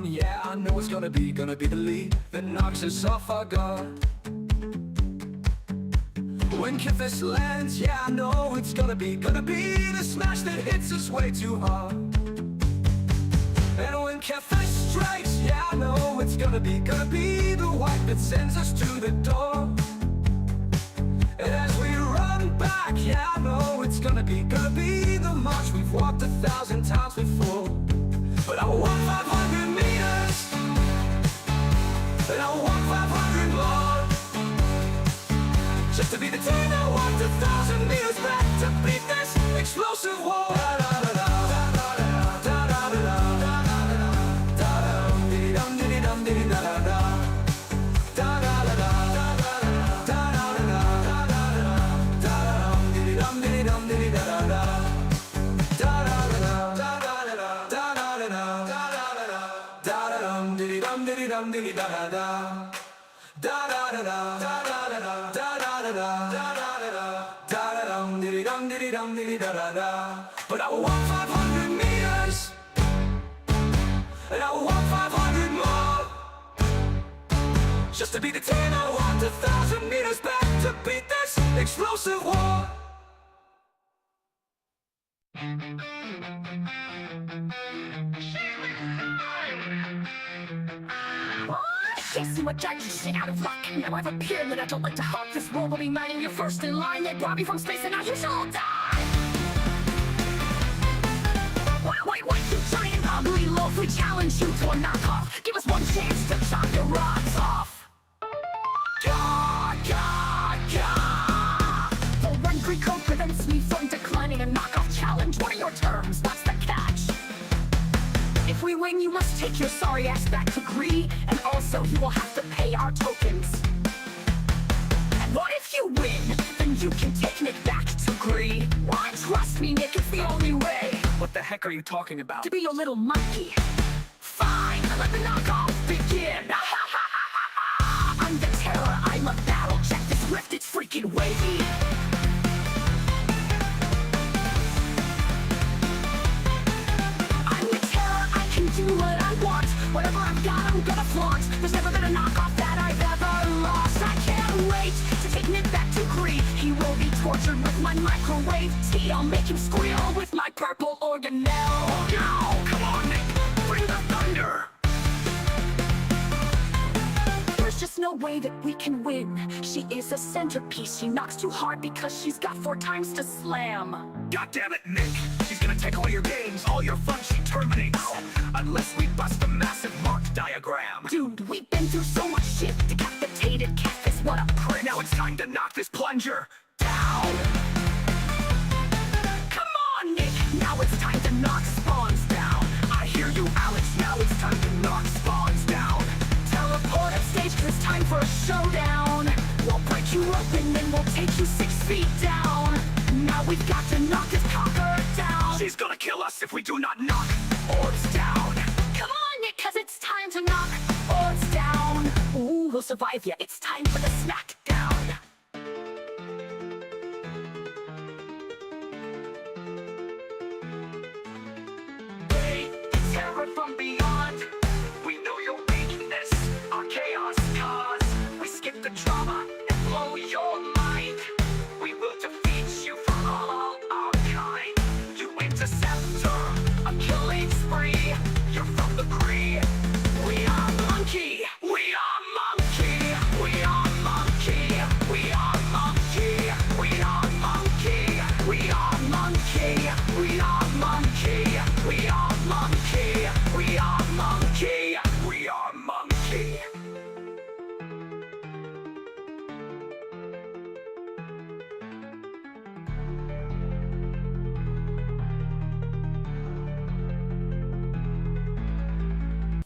one, yeah, I know it's gonna be the lead that knocks us off our guard. When Kithis lands, yeah, I know it's gonna be the smash that hits us way too hard. And when Kithis strikes, yeah, I know it's gonna be the wipe that sends us to the door. And as we run back, yeah, I know it's gonna be the march we've walked 1,000 times before. But I want 500 meters, and I want 500 more, just to be the team that walked 1,000 meters back to beat this explosive war. But I want 500 meters, and I want 500 more, just to be the team I want 1,000 meters back to beat this explosive war. They see what giant shit out of luck. Now I've appeared that I don't like to hug this world. Will be mine, you're first in line. They brought me from space and now you shall die. Wait, you giant ugly loaf. We challenge you to a knockoff. Give us one chance to chop your rocks off. Gah, gah, gah. The Rendry code prevents me from declining a knockoff challenge. What are your terms? What's the catch? If we win, you must take your sorry ass back to Gree, and also you will have to pay our tokens. And what if you win? Then you can take Nick back to Gree. Why? Trust me, Nick, it's the only way. What the heck are you talking about? To be your little monkey. Fine, let the knockoff begin. I'm the terror, I'm a battle. Check this rift, it's freaking wavy. Do what I want, whatever I've got I'm gonna flaunt. There's never been a knockoff that I've ever lost. I can't wait to take Nick back to Gree. He will be tortured with my microwave tea. I'll make him squeal with my purple organelle. Oh no, come on Nick, bring the thunder. There's just no way that we can win. She is a centerpiece. She knocks too hard because she's got 4 times to slam. God damn it, Nick! She's gonna take all your games, all your fun she terminates. Unless we bust a massive mark diagram. Dude, we've been through so much shit. Decapitated catfish, what a prick. Now it's time to knock this plunger down. Come on, Nick! Now it's time to knock spawns down. I hear you, Alex, now it's time to knock spawns down. Teleport up stage, cause it's time for a showdown. We'll break you open and we'll take you 6 feet down. Now we've got to knock this cocker down. She's gonna kill us if we do not knock orbs down. Come on, Nick, cause it's time to knock orbs down. Ooh, we'll survive ya. It's time for the smackdown. Wraid, terror from beyond. We know your weakness, our chaos cause. We skip the drama and blow your mind. We will defeat you for all our kind. You interceptor, a killing spree. You're from the Gree. We are monkey. We are monkey. We are monkey. We are monkey. We are monkey. We are monkey. We are monkey. We are monkey. We are monkey. We are monkey.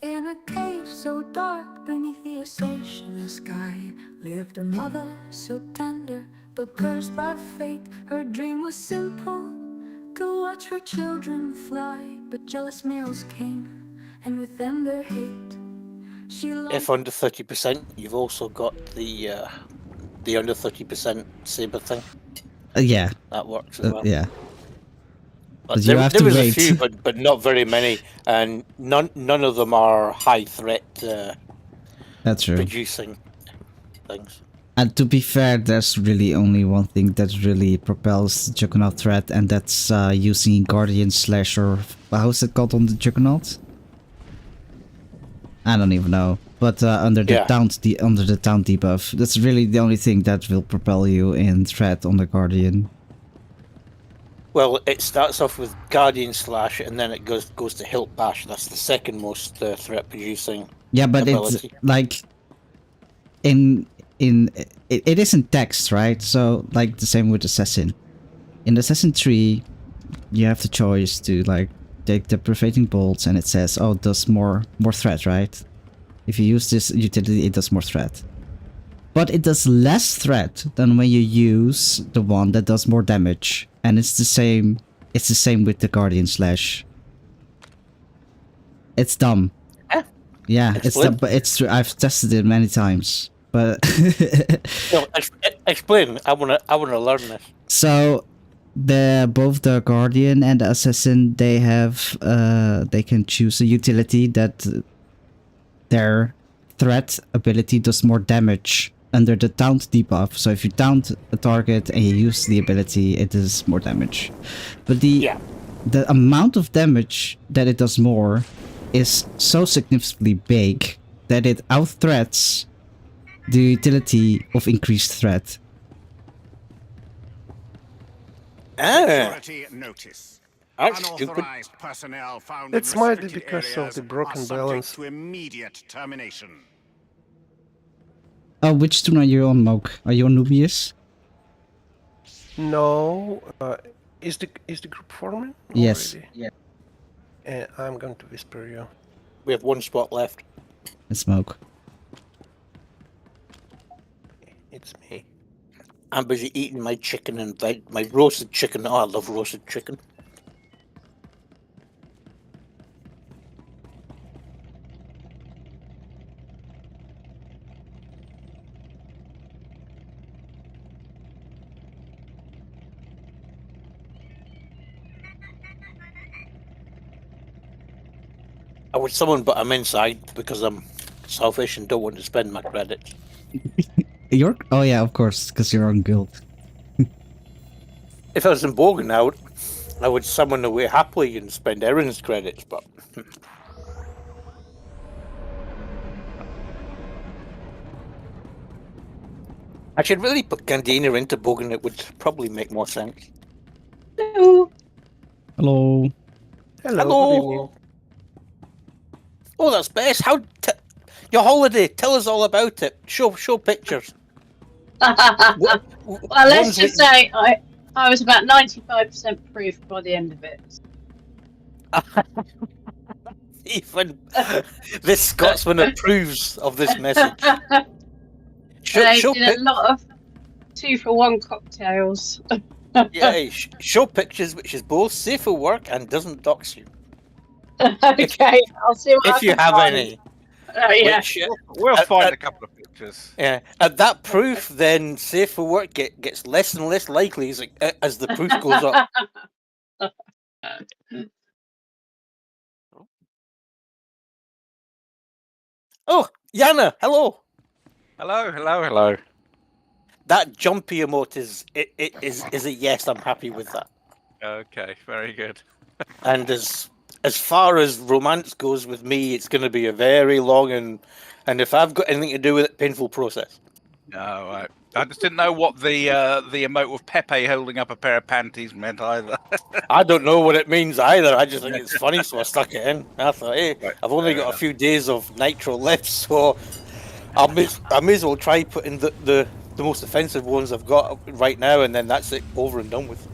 In a cave so dark beneath the ocean sky lived a mother so tender, but cursed by fate. Her dream was simple, to watch her children fly. But jealous males came, and with them their hate. If under 30%, you've also got the under 30% saber thing. Yeah. That works as well. Yeah. But you have there to was wait. a few, but not very many, and none of them are high threat That's true. producing things. And to be fair, there's really only one thing that really propels the Juggernaut threat, and that's using Guardian Slash, or how's it called on the Juggernaut? I don't even know. But under the taunt debuff, that's really the only thing that will propel you in threat on the Guardian. Well, it starts off with Guardian Slash, and then it goes to Hilt Bash. That's the second most threat producing. Yeah, but ability. it's like it is in text, right? So like the same with Assassin. In Assassin 3, you have the choice to like take the Pervading Bolts, and it says, oh, it does more threat, right? If you use this utility, it does more threat. But it does less threat than when you use the one that does more damage. And it's the same with the Guardian Slash. It's dumb. Yeah, it's dumb, but it's true. I've tested it many times. But no, explain. I wanna learn this. So both the Guardian and the Assassin, they have they can choose a utility that their threat ability does more damage under the taunt debuff. So if you taunt a target and you use the ability, it does more damage. But the amount of damage that it does more is so significantly big that it out-threats the utility of increased threat. Notice. That's stupid. Personnel found It's in might be restricted because of areas the broken are subject balance. to immediate termination. Oh, which tune are you on, Moke? Are you on Nubius? No, is the group forming? Yes. Already? Yeah. I'm going to whisper you. We have one spot left. It's Smoke. It's me. I'm busy eating my chicken and my roasted chicken. Oh, I love roasted chicken. I would summon, but I'm inside because I'm selfish and don't want to spend my credits. You're? Oh yeah, of course, because you're on guild. If I was in Bogan, I would summon away happily and spend Erin's credits, but... I should really put Gandina into Bogan, it would probably make more sense. Hello. Hello. Hello. Good evening. Oh, that's best. Your holiday, tell us all about it. Show pictures. Well, let's just say I was about 95% proof by the end of it. Even this Scotsman approves of this message. I did a lot of 2-for-1 cocktails. Yeah, show pictures, which is both safe for work and doesn't dox you. Okay, I'll see what If I you can have find. any. Yeah. Which, We'll find a couple of pictures. Yeah, at that proof, then safe for work gets less and less likely as the proof goes up. Oh, Yana, hello. Hello. That jumpy emote is a yes. I'm happy with that. Okay, very good. And as far as romance goes with me, it's going to be a very long and if I've got anything to do with it, painful process. No, I just didn't know what the emote with Pepe holding up a pair of panties meant either. I don't know what it means either. I just think it's funny, so I stuck it in. I thought, hey, I've only got a few days of nitro left, so I may as well try putting the most offensive ones I've got right now, and then that's it, over and done with.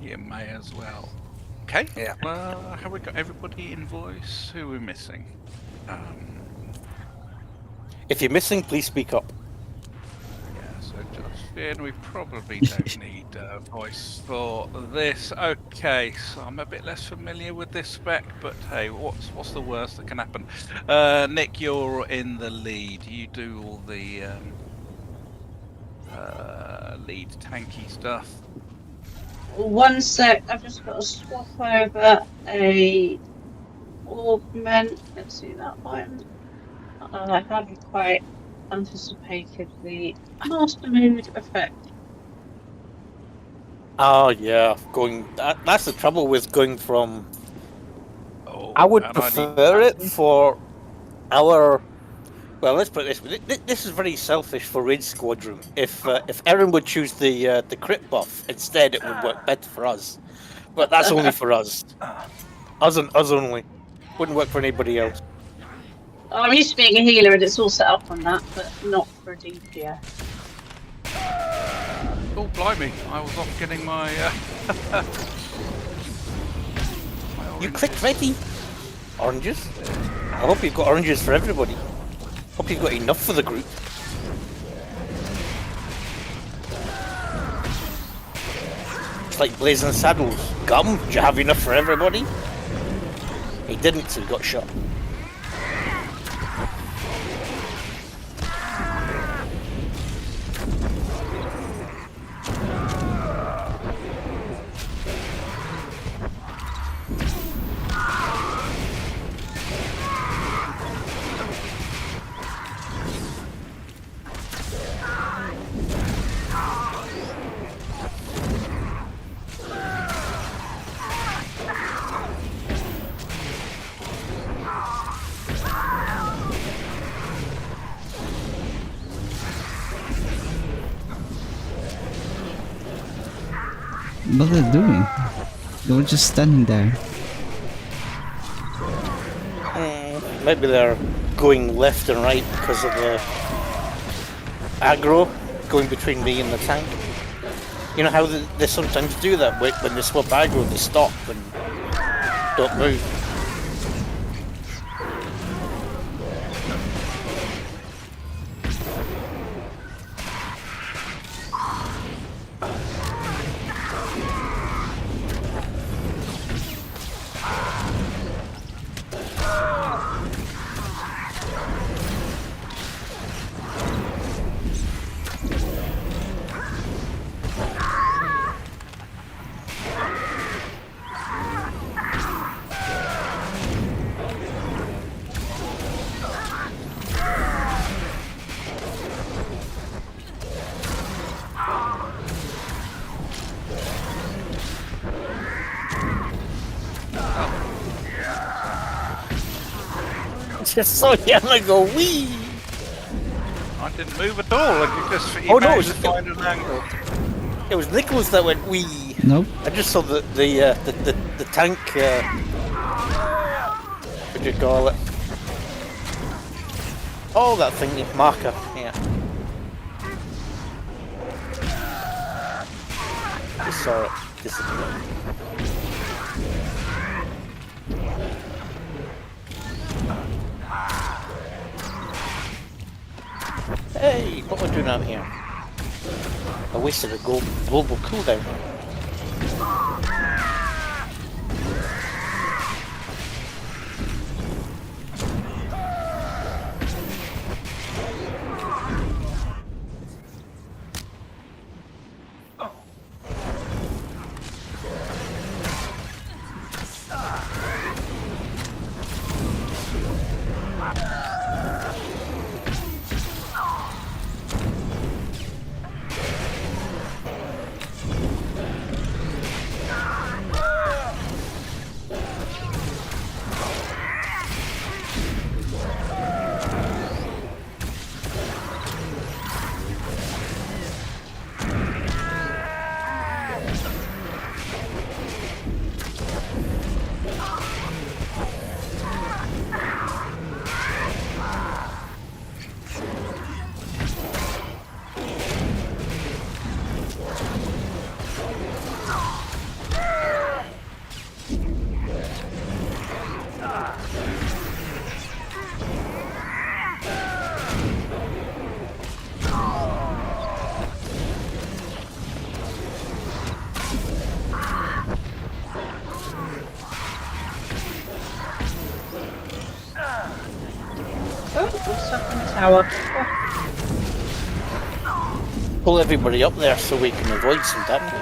You may as well. Okay. Yeah. Have we got everybody in voice? Who are we missing? If you're missing, please speak up. Yeah, so Josephine, we probably don't need voice for this. Okay, so I'm a bit less familiar with this spec, but hey, what's the worst that can happen? Nick, you're in the lead. You do all the lead tanky stuff. One sec, I've just got to swap over a augment. Let's see that one. I hadn't quite anticipated the master mood effect. Oh yeah, that's the trouble with going from. Oh, I would and prefer it for our. Well, let's put it this way. This is very selfish for Raid Squadron. If Erin would choose the crit buff instead, it would work better for us. But that's only for us. Us and us only. Wouldn't work for anybody else. I'm used to being a healer and it's all set up on that, but not for a DPS. Oh, blimey! I was off getting my. You clicked ready. Oranges. I hope you've got oranges for everybody. Hope you've got enough for the group. It's like Blazing Saddles. Gum, do you have enough for everybody? He didn't, so he got shot. What are they doing? They were just standing there. Maybe they're going left and right because of the aggro going between me and the tank. You know how they sometimes do that when they swap aggro, they stop and don't move. Just saw Yama go wee. I didn't move at all. And you just Oh, no, it managed was- to find an angle. It was Nicholas that went wee. Nope. I just saw the tank. What do you call it? Oh, that thing, marker. Yeah. Just saw it disappear. Hey, what am I doing out here? I wasted a global cooldown. Oh, we're stuck in the tower. Pull everybody up there so we can avoid some damage.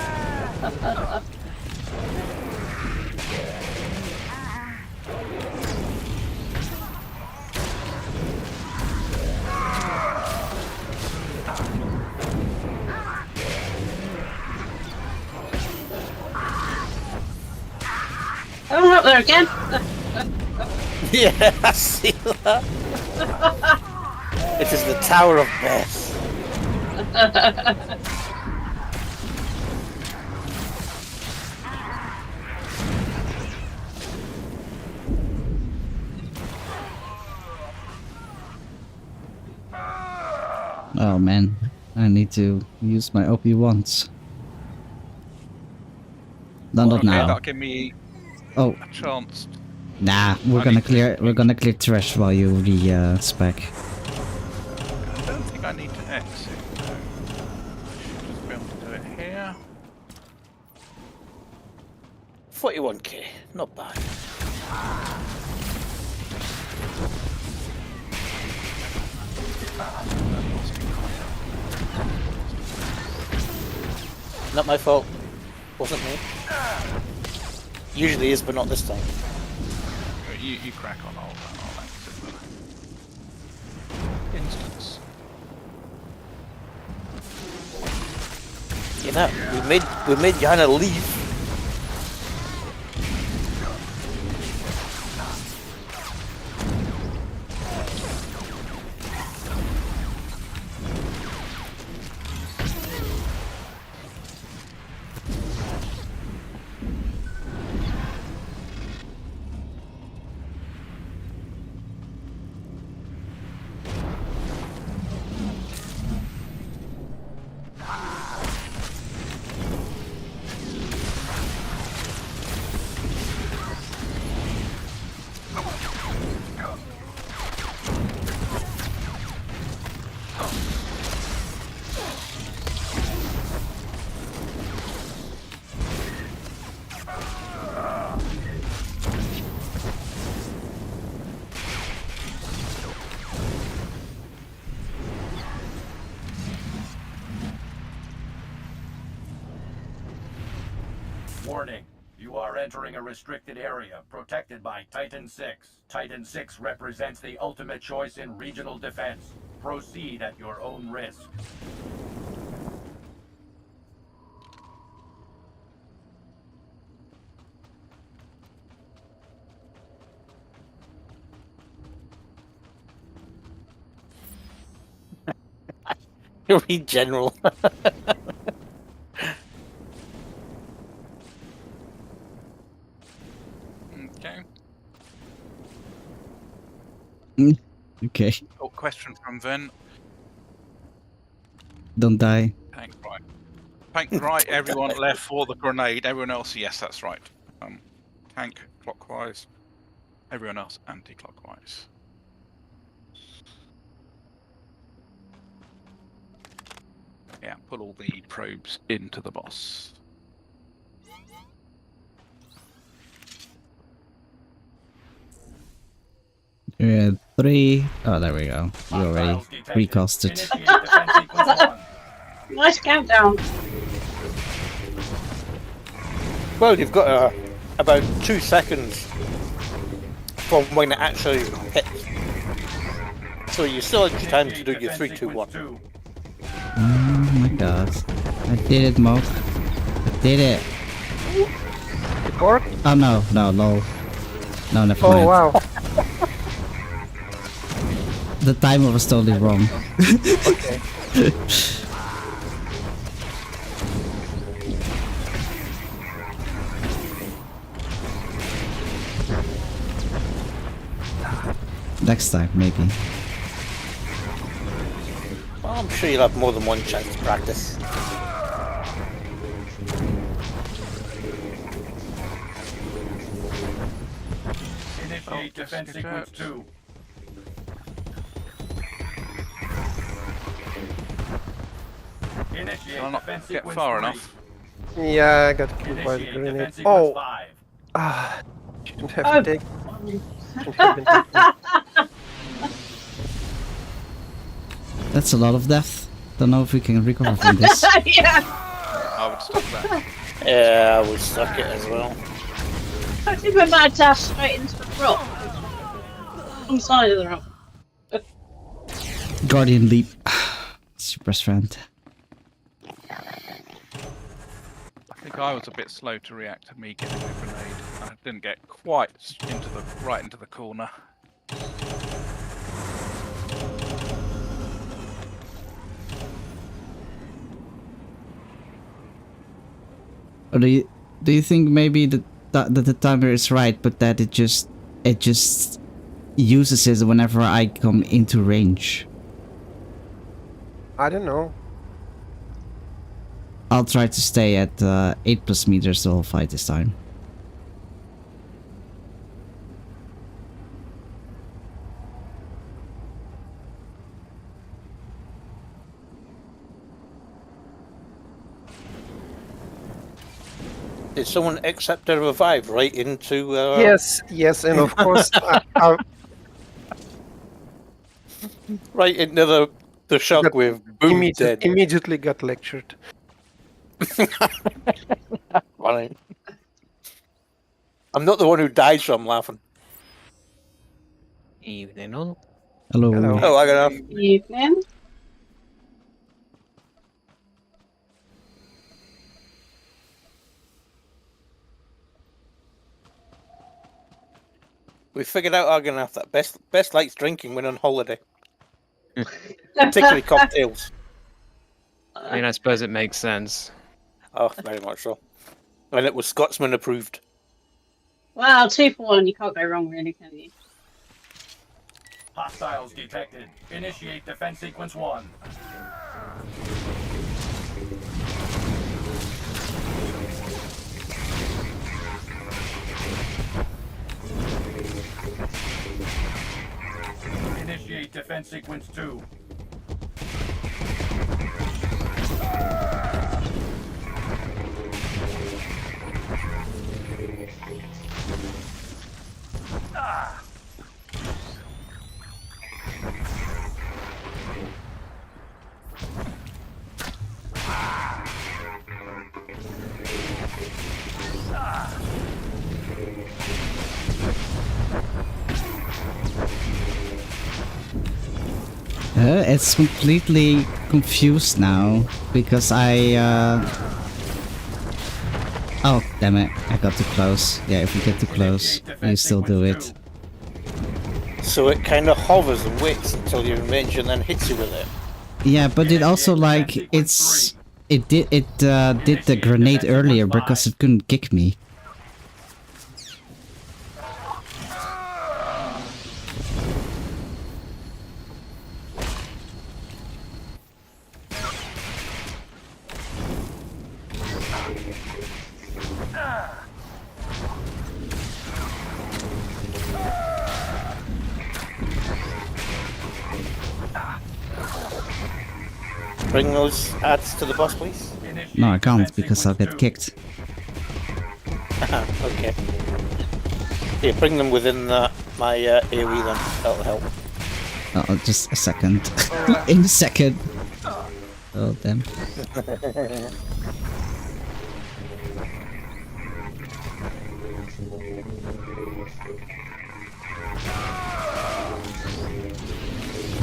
Oh, we're up there again. Yeah, I see that. It is the Tower of Death. Oh man, I need to use my OP once. Not Okay, now. that'll give me Oh, a chance. nah, we're I gonna need to clear. We're change. gonna clear trash while you spec. I don't think I need to exit. No. I should just be able to do it here. 41k, not bad. Not my fault. Wasn't me. Usually is, but not this time. You crack on all that. I'll exit the instance. You know, we made Yana leave. Warning. You are entering a restricted area protected by Titan 6. Titan 6 represents the ultimate choice in regional defense. Proceed at your own risk. Read general. Okay. Okay, Oh, question from Vin. don't die. Tank right. Tank right, everyone left for the grenade. Everyone else, yes, that's right. Tank clockwise. Everyone else anti-clockwise. Yeah, put all the probes into the boss. Yeah, 3. Oh, there we go. You already Hostiles detected. recasted. Initiate defense sequence 1. Nice countdown. Well, you've got about 2 seconds from when it actually hits. So you still have time to do your 3, 2, 1. Oh my god. I did it, Moke. I did it. Pork? Oh no, no, no. No, never Oh mind. wow. The timer was totally wrong. Okay. Next time, maybe. Well, I'm sure you'll have more than one chance to practice. Initiate defense sequence 2. Initiate Can I not defense get sequence far 3. enough? Yeah, I got killed by the Initiate grenade. defense sequence Oh, 5. ah, shouldn't have Oh. taken. Shouldn't have been taken. That's a lot of death. Don't know if we can recover from this. Yeah. I would stop that. Yeah, I would suck it as well. I think we're about to dash straight into the rock. Wrong side of the rock. Guardian leap. Super friend. I think I was a bit slow to react to me getting a grenade. I didn't get quite right into the corner. Or do you think maybe that the timer is right, but that it just uses it whenever I come into range? I don't know. I'll try to stay at 8+ meters the whole fight this time. Did someone accept a revive right into? Yes, and of course, right into the shockwave. Boom, dead. immediately got lectured. Funny. I'm not the one who died, so I'm laughing. Evening all. Hello. Hello. Oh, I got enough. Evening. We figured out Argonath that best likes drinking when on holiday. Particularly cocktails. I mean, I suppose it makes sense. Oh, very much so. And it was Scotsman approved. Well, 2 for 1, you can't go wrong really, can you? Hostiles detected. Initiate defense sequence 1. Initiate defense sequence 2. It's completely confused now because oh, damn it. I got too close. Yeah, if you get too close, you still do it. So it kind of hovers and waits until you're in range and then hits you with it. Yeah, but it also like it did the grenade earlier because it couldn't kick me. Bring those ads to the boss, please. No, I can't because I'll get kicked. Okay. Yeah, bring them within my AoE then. That'll help. Oh, just a second. In a second. Oh, damn.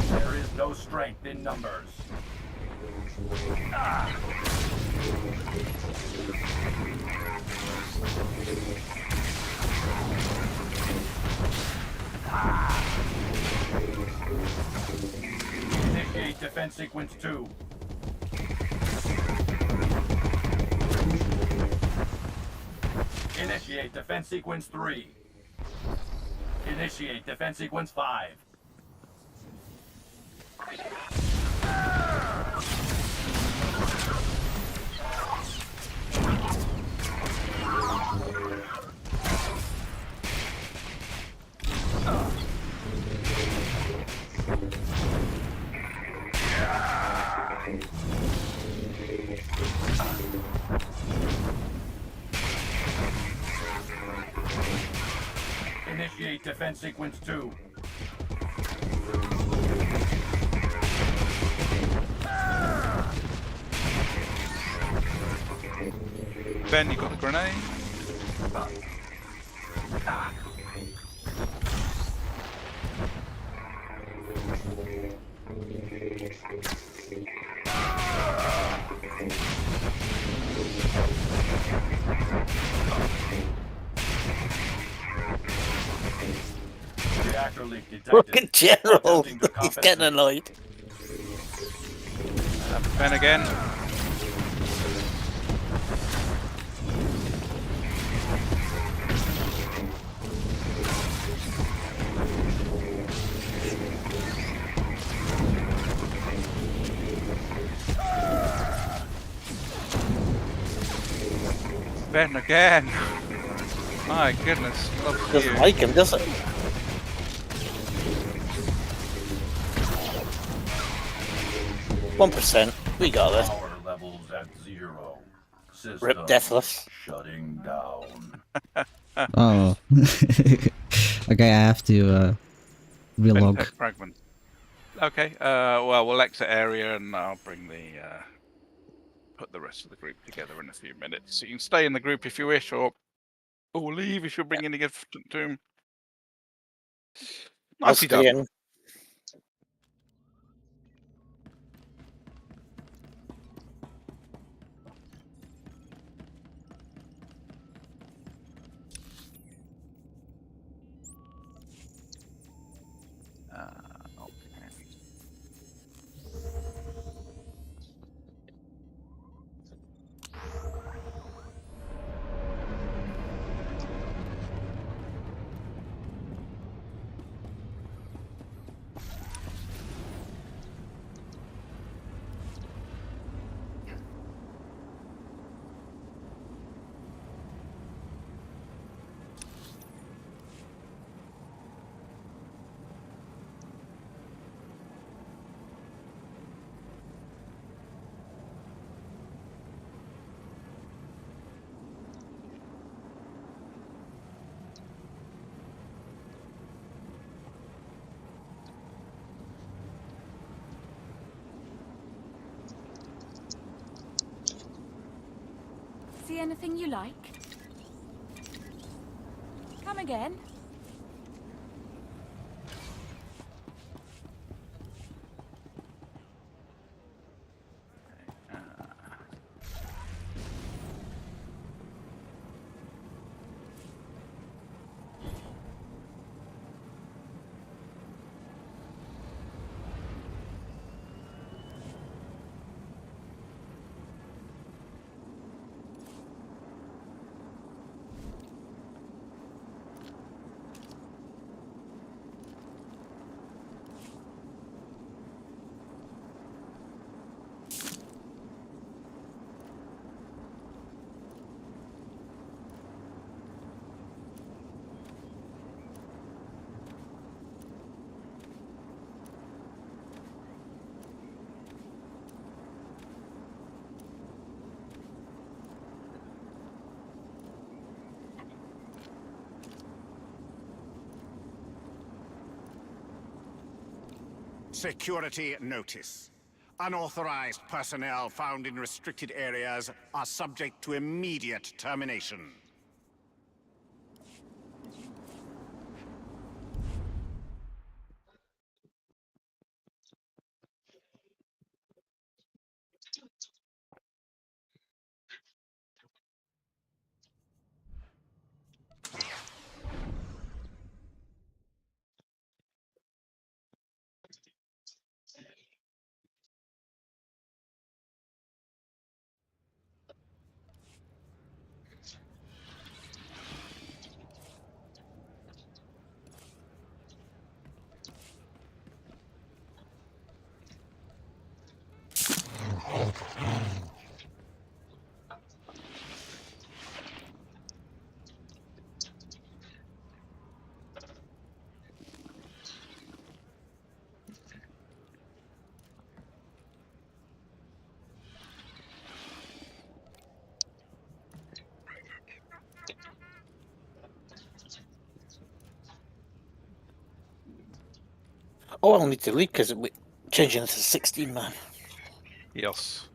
There is no strength in numbers. Initiate defense sequence 2. Initiate defense sequence 3. Initiate defense sequence 5. Initiate defense sequence 2. Ben, you got the grenade? Reactor leak detected. Fucking general. Attempting to He's getting compensate. annoyed. Ben again. Ben again. My goodness, love Doesn't you. like him, does it? .1%. We got this. Power levels at 0. System Rip Deathless. shutting down. Oh. Okay, I have to relog. Bentech fragment. Okay, well, we'll exit area and I'll bring the put the rest of the group together in a few minutes. So you can stay in the group if you wish, or leave if you're bringing a gift to him. I'll Nicely done. stay in. Okay. See anything you like? Come again? Security notice. Unauthorized personnel found in restricted areas are subject to immediate termination. Oh, I'll need to leave because we're changing this to 16 man. Yes.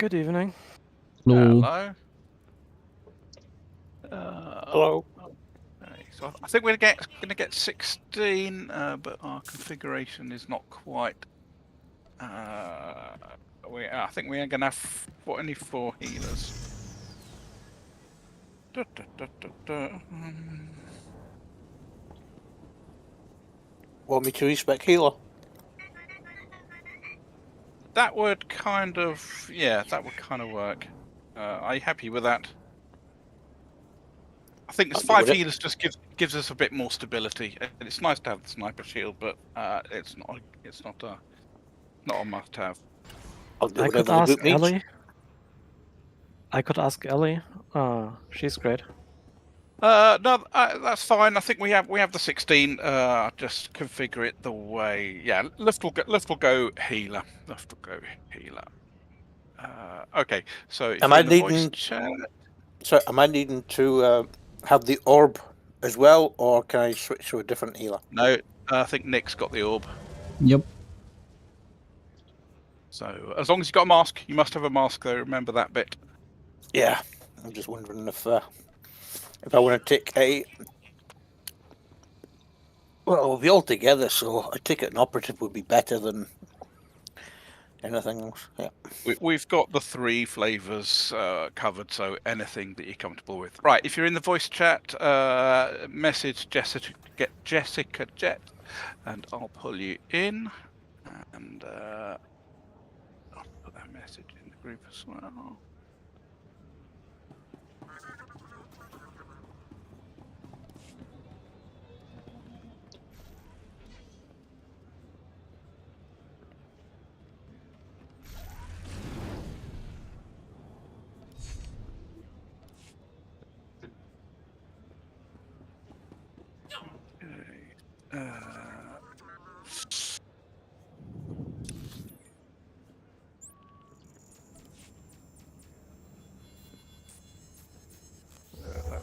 Good evening. Hello. Hello. Hello. Okay, so I think we're going to get 16, but our configuration is not quite. I think we are going to have only 4 healers. Want me to respec healer? That would kind of, yeah, that would kind of work. Are you happy with that? I think I'll it's go 5 with it. healers just gives us a bit more stability. And it's nice to have the sniper shield, but it's not a must-have. I'll do I could whatever the ask group needs. Ellie. She's great. No, that's fine. I think we have the 16. Just configure it the way. Yeah, Lift will go healer. Lift will go healer. Okay, so if Am you're I in the voice needing? chat, So am I needing to have the orb as well, or can I switch to a different healer? no, I think Nick's got the orb. Yep. So as long as you've got a mask, you must have a mask though. Remember that bit. Yeah, I'm just wondering if I want to take a. Well, we'll be all together, so I take it an operative would be better than anything else. Yeah. We've got the 3 flavors covered, so anything that you're comfortable with. Right, if you're in the voice chat, message Jessica Jet, and I'll pull you in, and I'll put that message in the group as well.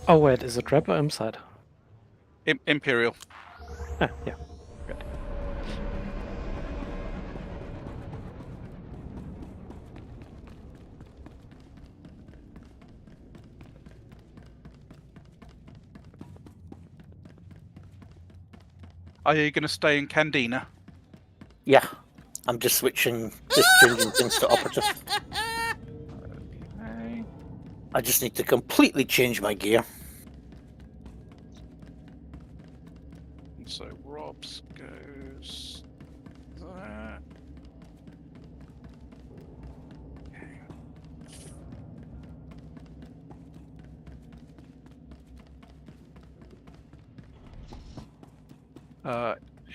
Oh wait, is it Rep or Inside? Imperial. Ah, yeah. Good. Are you going to stay in Candina? Yeah, I'm just changing things to operative. Okay. I just need to completely change my gear. So Rob's goes there.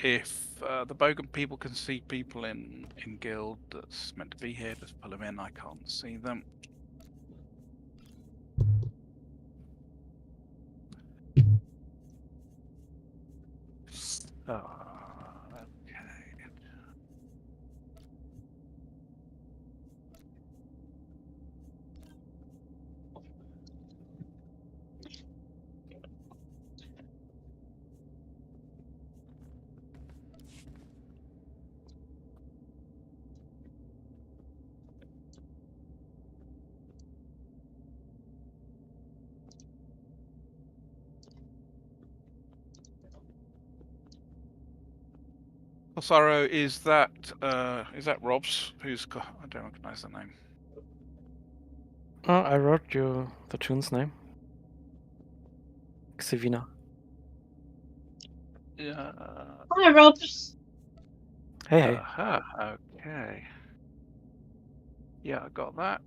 If the Bogan people can see people in guild that's meant to be here, just pull them in. I can't see them. Okay. Sorrow, is that Rob's? I don't recognize the name. I wrote you the tune's name. Xivina. Yeah. Hi, Robs. Hey. Okay. Yeah, I got that.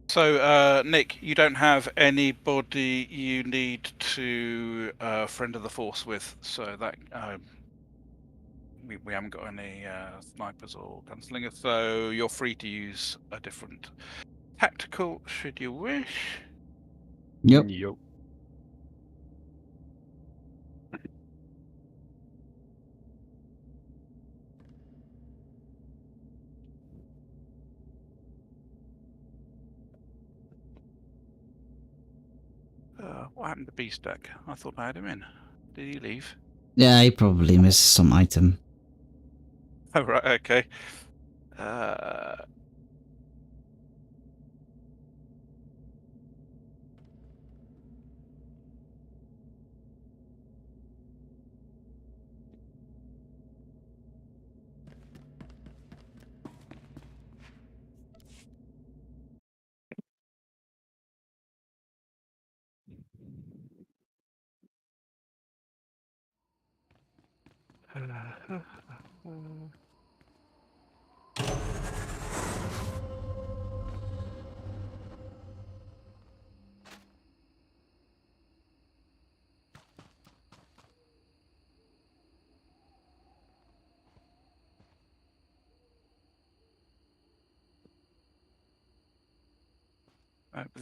So, Nick, you don't have anybody you need to friend of the force with, so that we haven't got any snipers or gunslingers, so you're free to use a different tactical should you wish. Yep. What happened to B-Stack? I thought I had him in. Did he leave? Yeah, he probably missed some item. Oh, right, okay.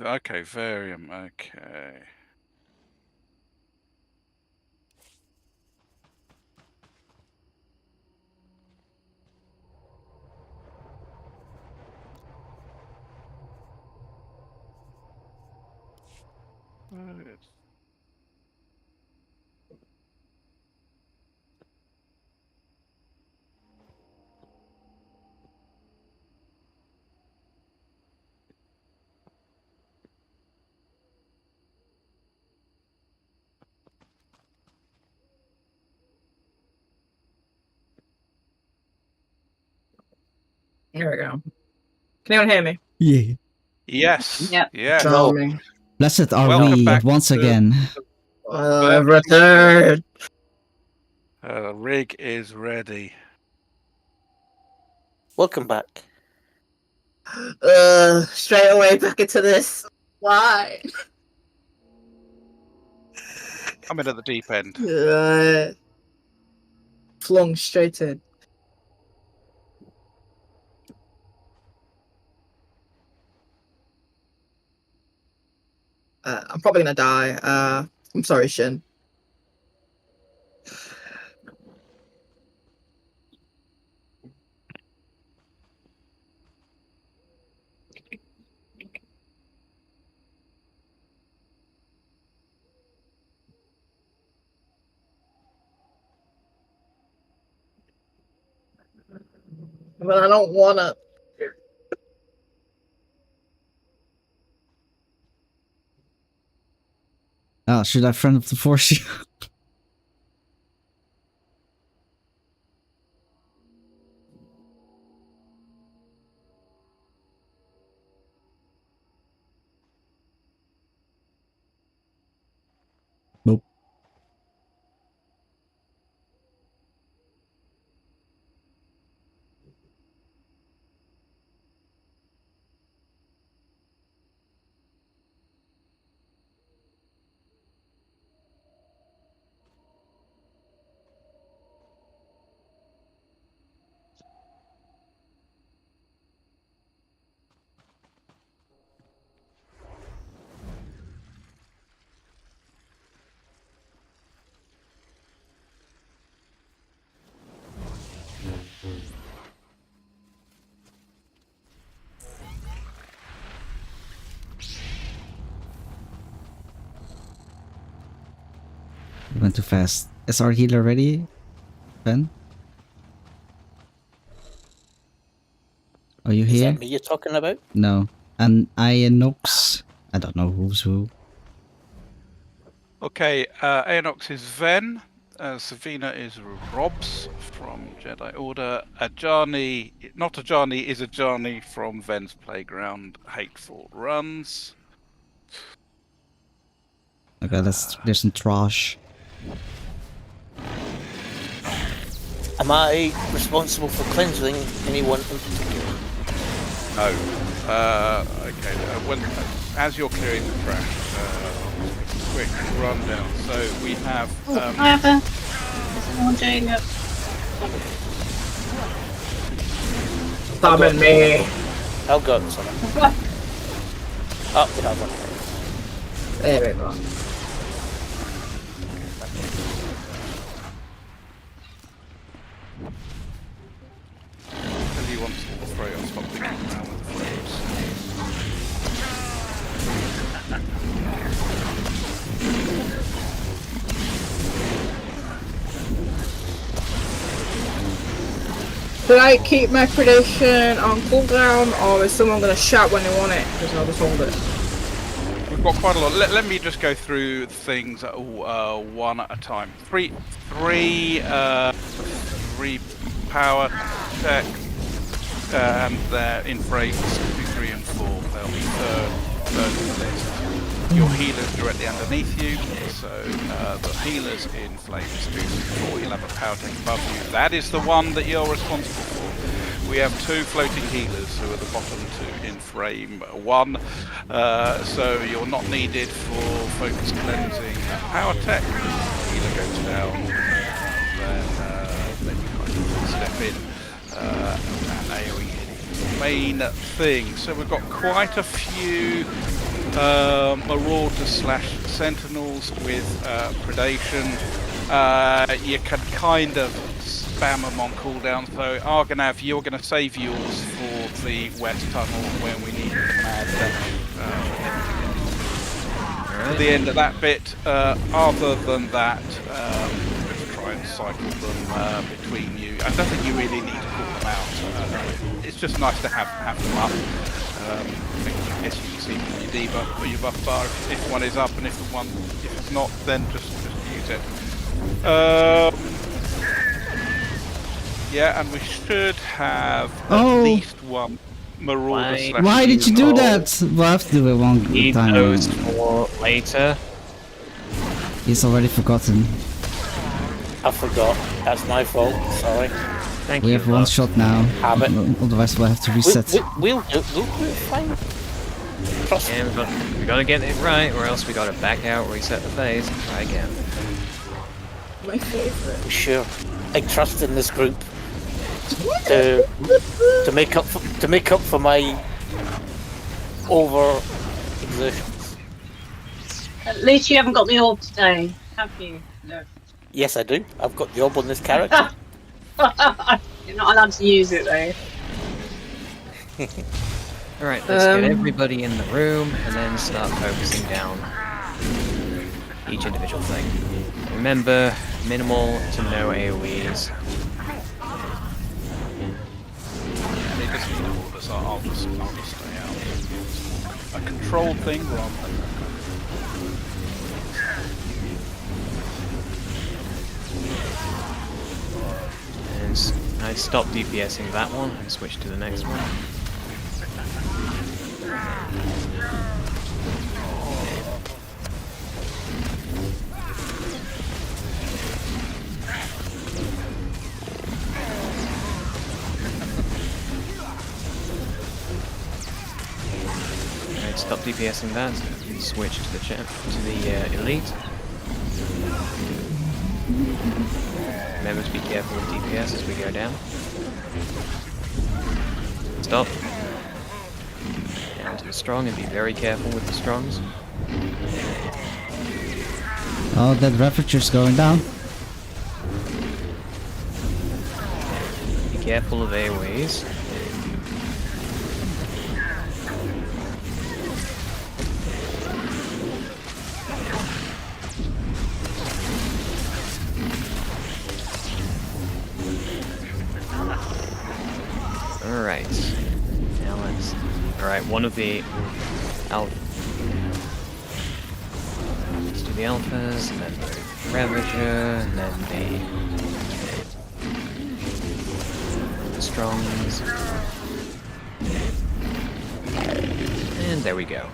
Okay, Varium, okay. Here we go. Can anyone hear me? Yeah. Yes. Yep. Yes. Charming. Blessed are Welcome we back once to- again. I've returned. Rig is ready. Welcome back. Straight away back into this. Why? Coming at the deep end. Flung straight in. I'm probably gonna die. I'm sorry, Shin. But I don't wanna. Oh, should I friend of the force you? Nope. You went too fast. Is our healer ready, Ben? Are you Is here? that me you're talking about? No. And Ionox. I don't know who's who. Okay, Aeonox is Ven. Savina is Robs from Jedi Order. Ajani, not Ajani, is Ajani from Ven's Playground. Hateful runs. Okay, there's some trash. Am I responsible for cleansing anyone in particular? No. Okay. As you're clearing the trash, quick rundown. So we have. Is anyone doing a Summon me. I'll go to someone. Oh, we have one. There we go. Because he wants to throw your spot to around with the flames. Should I keep my predation on cooldown, or is someone going to shout when they want it? Because I'll just hold it. We've got quite a lot. Let me just go through things one at a time. Three power tech, and they're in frames 2, 3, and 4. They'll be third in the list. Your healer's directly underneath you, so the healer's in flames 2, 3, 4. You'll have a power tank above you. That is the one that you're responsible for. We have 2 floating healers who are the bottom 2 in frame 1, so you're not needed for focus cleansing and power tech. Healer goes down, then you kind of step in and AoE hitting. Main thing. So we've got quite a few Marauders / Sentinels with predation. You can kind of spam them on cooldown. So Argonav, you're going to save yours for the west tunnel when we need the mad dash. At the end of that bit, other than that, just try and cycle them between you. I don't think you really need to call them out. It's just nice to have them up. I guess you can see your debuff or your buff bar if one is up, and if it's not, then just use it. Yeah, and we should have at least one Marauder. Why did you do that? We'll have to do it one Need time. those for later. He's already forgotten. I forgot. That's my fault. Sorry. Thank We you. have one shot now. Have it. Otherwise we'll have to reset. We'll do it fine. Trust me. And we gotta get it right, or else we gotta back out, reset the phase, and try again. My favorite. Sure. I trust in this group to make up for my over exertions. At least you haven't got the orb today, have you? No. Yes, I do. I've got the orb on this character. You're not allowed to use it though. Alright, let's get everybody in the room, and then start focusing down each individual thing. Remember, minimal to no AoEs. They just need all of us. I'll just stay out. A controlled thing rather than. And I'd stop DPSing that one and switch to the next one. Alright, stop DPSing that and switch to the elite. Remember to be careful with DPS as we go down. Stop. Down to the strong and be very careful with the strongs. Oh, that Ravager's going down. Be careful of AoEs. Alright. Now let's... Alright, one of the... Let's do the alphas, and then the Ravager, and then the strongs. And there we go.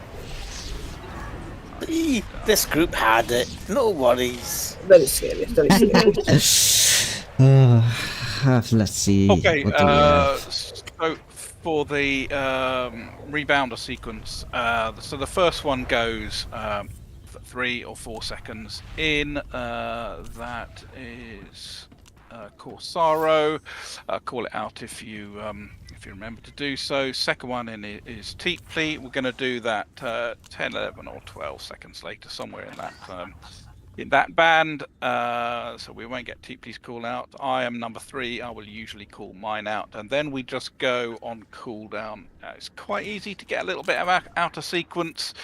This group had it. No worries. Very scary. Very scary. Let's see. Okay, what do we have? so for the rebounder sequence, so the first one goes for 3 or 4 seconds in. That is Corsaro. Call it out if you remember to do so. Second one in is Teeply. We're going to do that 10, 11, or 12 seconds later, somewhere in that band. So we won't get Teeply's call out. I am number 3. I will usually call mine out, and then we just go on cooldown. It's quite easy to get a little bit of out of sequence.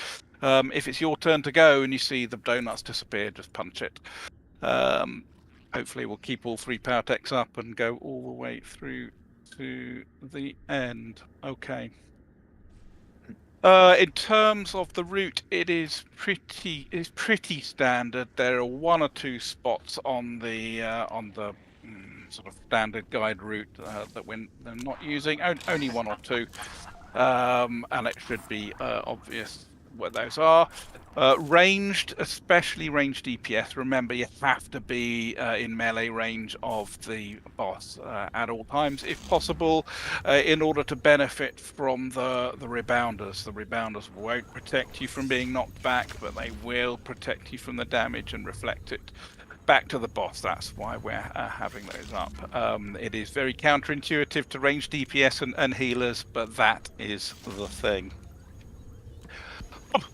If it's your turn to go and you see the donuts disappear, just punch it. Hopefully we'll keep all 3 power techs up and go all the way through to the end. Okay. In terms of the route, it's pretty standard. There are 1 or 2 spots on the sort of standard guide route that they're not using. Only 1 or 2, and it should be obvious what those are. Ranged, especially ranged DPS. Remember, you have to be in melee range of the boss at all times, if possible, in order to benefit from the rebounders. The rebounders won't protect you from being knocked back, but they will protect you from the damage and reflect it back to the boss. That's why we're having those up. It is very counterintuitive to ranged DPS and healers, but that is the thing.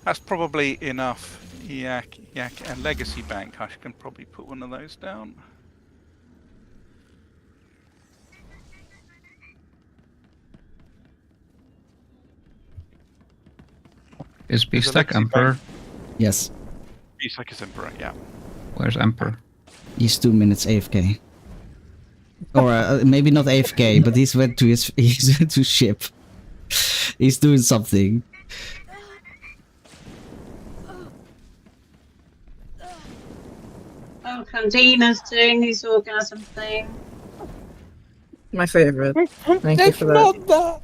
That's probably enough. Yak, and Legacy Bank. I can probably put one of those down. Is B-Stack Emperor? Yes. B-Stack is Emperor, yeah. Where's Emperor? He's 2 minutes AFK. Or maybe not AFK, but he's went to ship. He's doing something. Oh, Candina's doing his orgasm thing. My favourite. Thank you for that.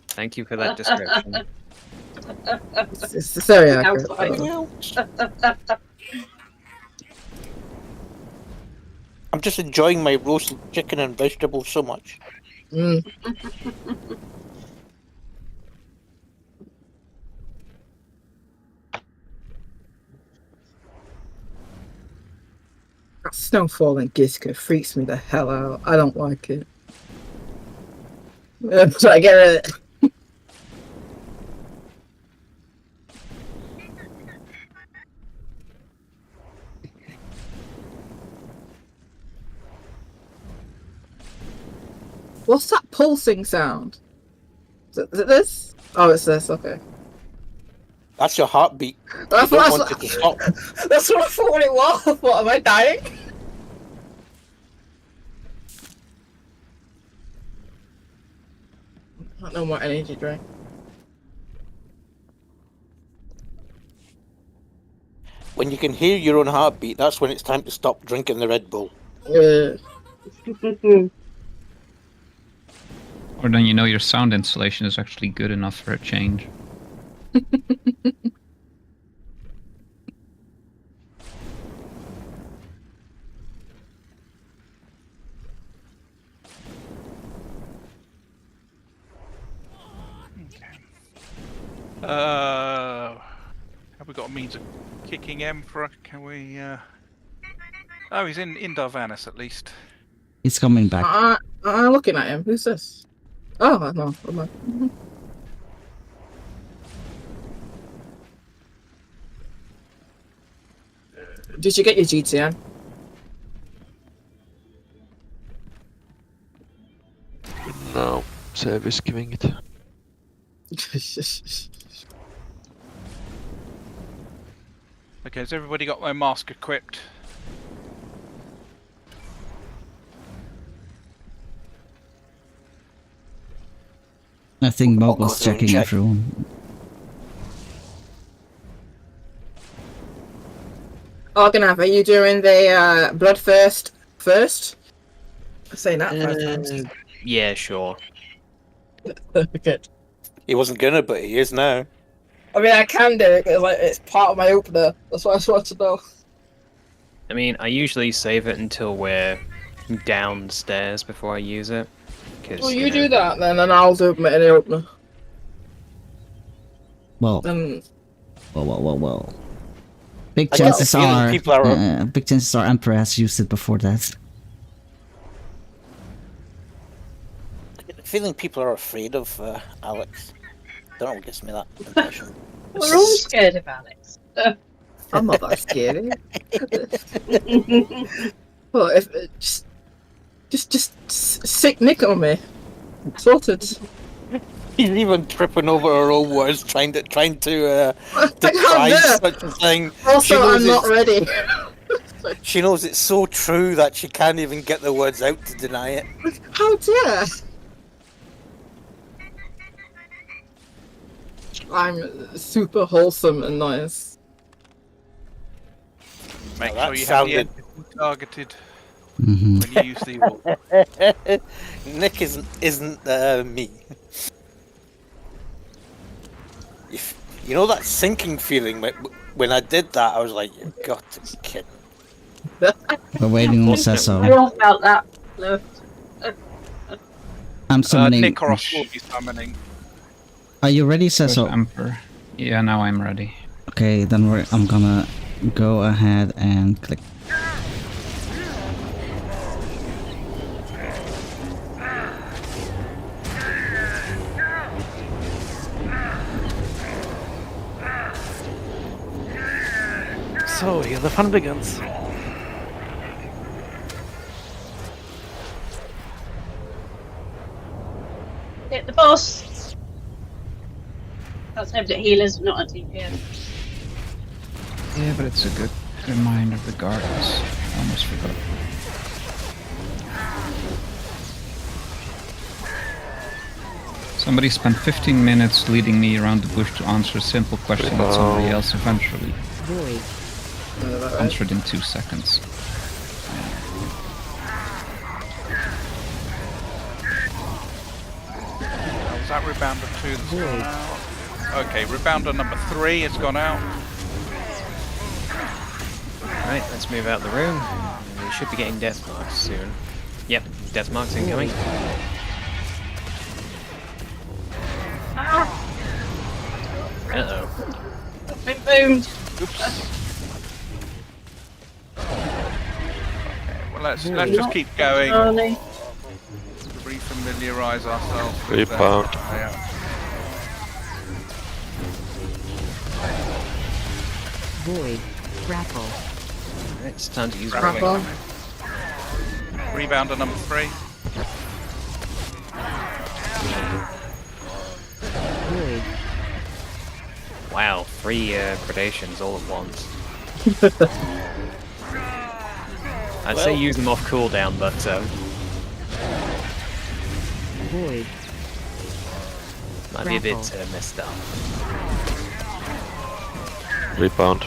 Thank you for that description. It's very accurate. I'm just enjoying my roasted chicken and vegetables so much. That snowfall in Gisco freaks me the hell out. I don't like it. So I get rid of it. What's that pulsing sound? Is it this? Oh, it's this. Okay. That's your heartbeat. That's You what, don't want it to stop. that's what I thought it was. What, am I dying? No more energy drink. When you can hear your own heartbeat, that's when it's time to stop drinking the Red Bull. Or then you know your sound installation is actually good enough for a change. Have we got a means of kicking Emperor? Can we? Oh, he's in Darvanis at least. He's coming back. I'm looking at him. Who's this? Oh, no. Did you get your GTN? No, service giving it. Okay, has everybody got their mask equipped? I think Mog was checking everyone. Argonav, are you doing the Bloodthirst first? I'm saying that 5 times. Yeah, sure. Good. He wasn't gonna, but he is now. I mean, I can do it because it's part of my opener. That's what I just want to know. I mean, I usually save it until we're downstairs before I use it. Well, you do that then, and I'll do my opener. Well. Then... Well. Big chances are Emperor has used it before that. feeling people are afraid of Alex. Don't know what gives me that impression. We're all scared of Alex. I'm not that scary. Well, if just sick Nick on me. Sorted. He's even tripping over her own words, trying to How decry dare. such a thing. Also, I'm not ready. She knows it's so true that she can't even get the words out to deny it. How dare! I'm super wholesome and nice. Make Now sure that you sounded- have the enemy targeted Mhm. when you use the orb. Nick isn't me. You know that sinking feeling when I did that, I was like, "You got to be kidding." We're waiting on Cecil. We all felt that. Look. I'm summoning. Nick Ross will be summoning. Are you ready, Where's Cecil? Emperor? Yeah, now I'm ready. Okay, then I'm gonna go ahead and click. So here the fun begins. Hit the boss. That's aimed at healers, not at DPS. Yeah, but it's a good reminder regardless. I almost forgot. Somebody spent 15 minutes leading me around the bush to answer a simple question that somebody else eventually answered in 2 seconds. Was that rebounder 2 that's gone out? Okay, rebounder number 3 has gone out. Right, let's move out the room. We should be getting death marks soon. Yep, death marks incoming. Uh-oh. I've been boomed. Oops. Well, let's just keep going. Charlie. Refamiliarize ourselves with Rebound. Yeah. Void. Grapple. Right, it's time to use Grapple. Rebounder number 3. Void. Wow, 3 predations all at once. I'd say use them off cooldown, but Void. might be a bit messed up. Rebound.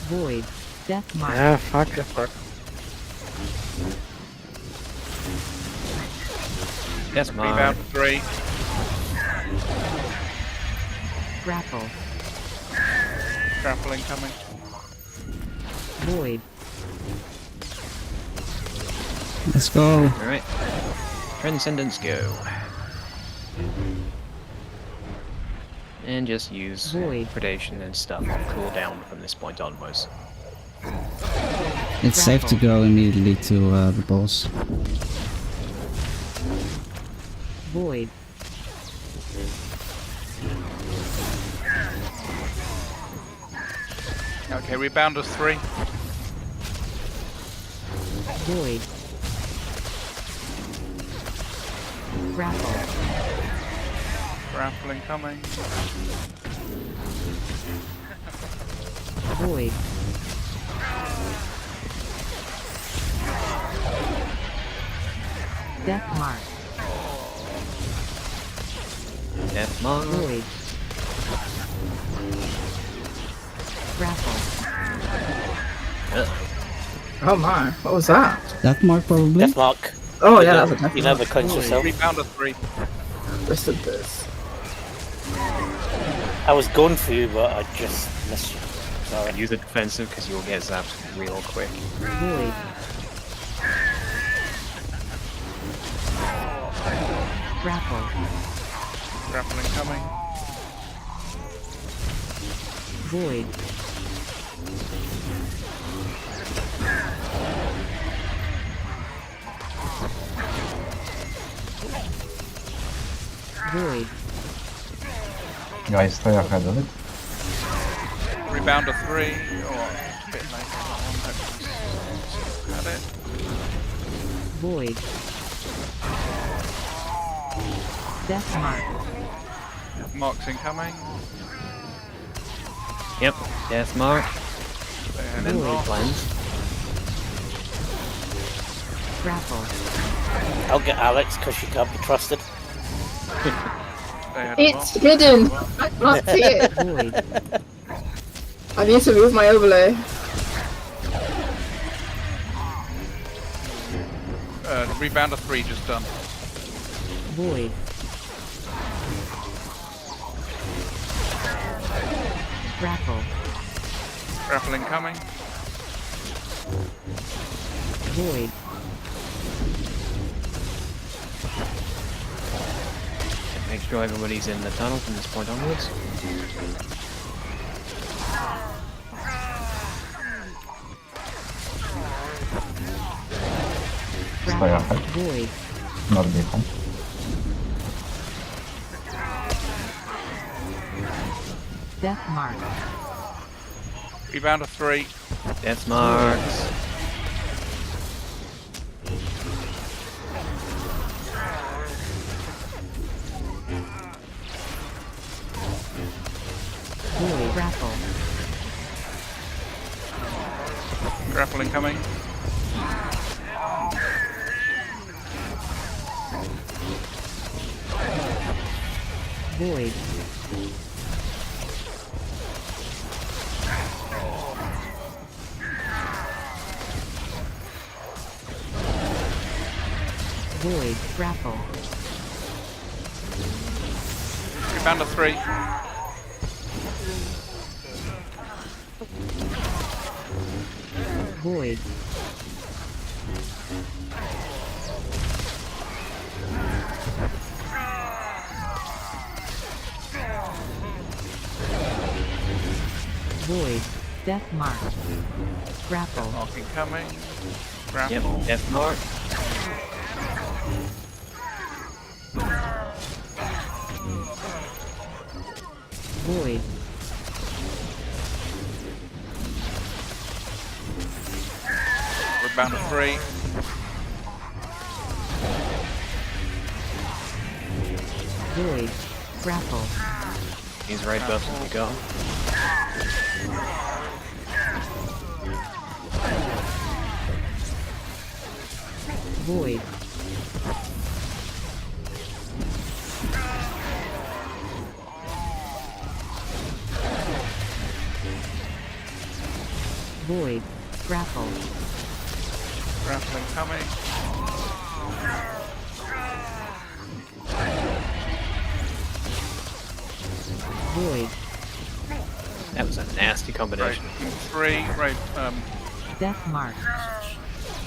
Void. Death mark. Yeah, fuck. Fuck. Death mark. Rebound 3. Grapple. Grappling coming. Void. Let's go. Alright. Transcendence go. And just use Void. predation and stuff on cooldown from this point onwards. It's safe to go immediately to the boss. Void. Okay, rebounder 3. Void. Grapple. Grappling coming. Void. Death mark. Death mark. Void. Grapple. Oh my, what was that? That mark probably. Death mark. Oh yeah, that was a death You mark. never cleanse yourself. Rebounder 3. Listen to this. I was going for you, but I just missed you. Sorry. Use the defensive because you'll get zapped real quick. Void. Grapple. Grappling coming. Void. Void. Yeah, I stay ahead of it. Rebound of 3, or a bit later on. Hopefully had it. Void. Death mark. Marks incoming. Yep, death mark. And then roll. Cleanse. Grapple. I'll get Alex because she can't be trusted. It's hidden. I can't see it. Void. I need to move my overlay. Rebound of 3 just done. Void. Grapple. Grapple incoming. Void. Make sure everybody's in the tunnel from this point onwards. Stay ahead. Void. Not behind. Death mark. Rebound of 3. Death marks. Void. Grapple. Grapple incoming. Void. Void. Grapple. Rebound of 3. Void. Void. Death mark. Grapple. Mark incoming. Grapple. Yep, death mark. Void. Rebound of 3. Void. Grapple. He's right buff if you go. Void. Void. Grapple. Grapple incoming. Void. That was a nasty combination. Right. 3. Right. Death mark.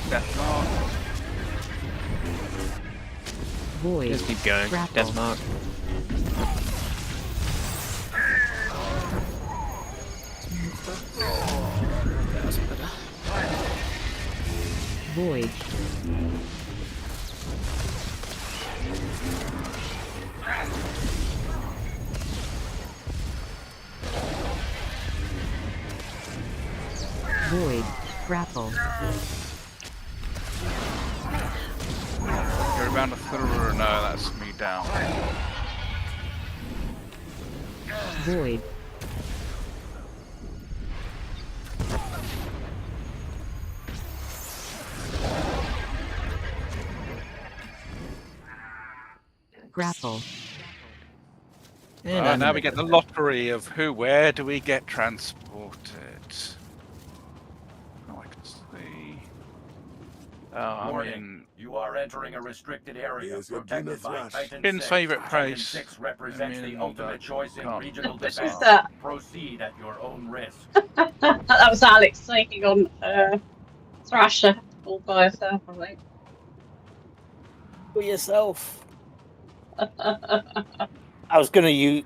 Death mark. Void. Just keep going. Grapple. Death mark. Void. Void. Grapple. You're rebound of 3. No, that's me down. Void. Grapple. And Now we get the lottery of where do we get transported? Oh, I can see. Oh, I'm Warning, in you are entering a restricted area protected by Titan Finn's 6. favourite Titan place. 6 represents the ultimate choice in can't. regional Who's defense. that? Proceed at your own risk. That was Alex taking on Thrasher all by herself, I think. Go yourself. I was gonna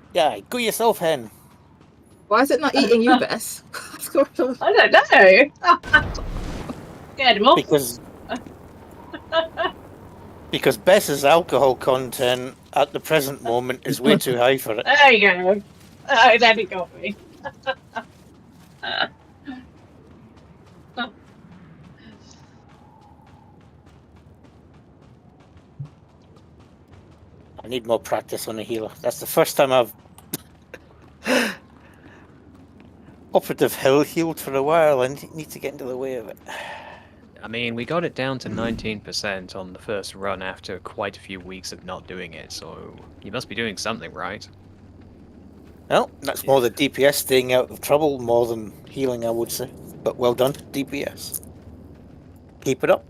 go yourself, hen. Why is it not eating you, Bess? What's going on? I don't know. Scared him off. Because Bess's alcohol content at the present moment is way too high for it. There you go. Oh, then it got me. I need more practice on a healer. That's the first time I've operative hill healed for a while. I need to get into the way of it. I mean, we got it down to 19% on the first run after quite a few weeks of not doing it, so you must be doing something right. Well, that's more the DPS staying out of trouble more than healing, I would say. But well done, DPS. Keep it up.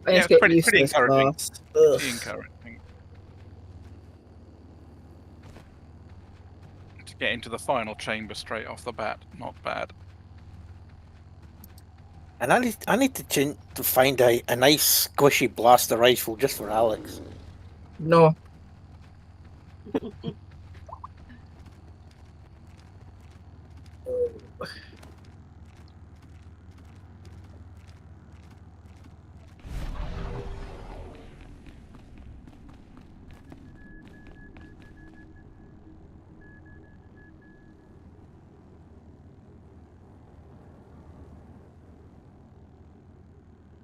I Yeah, just get pretty used to this encouraging. class. Pretty encouraging. To get into the final chamber straight off the bat, not bad. And I need to find a nice squishy blaster rifle just for Alex. No.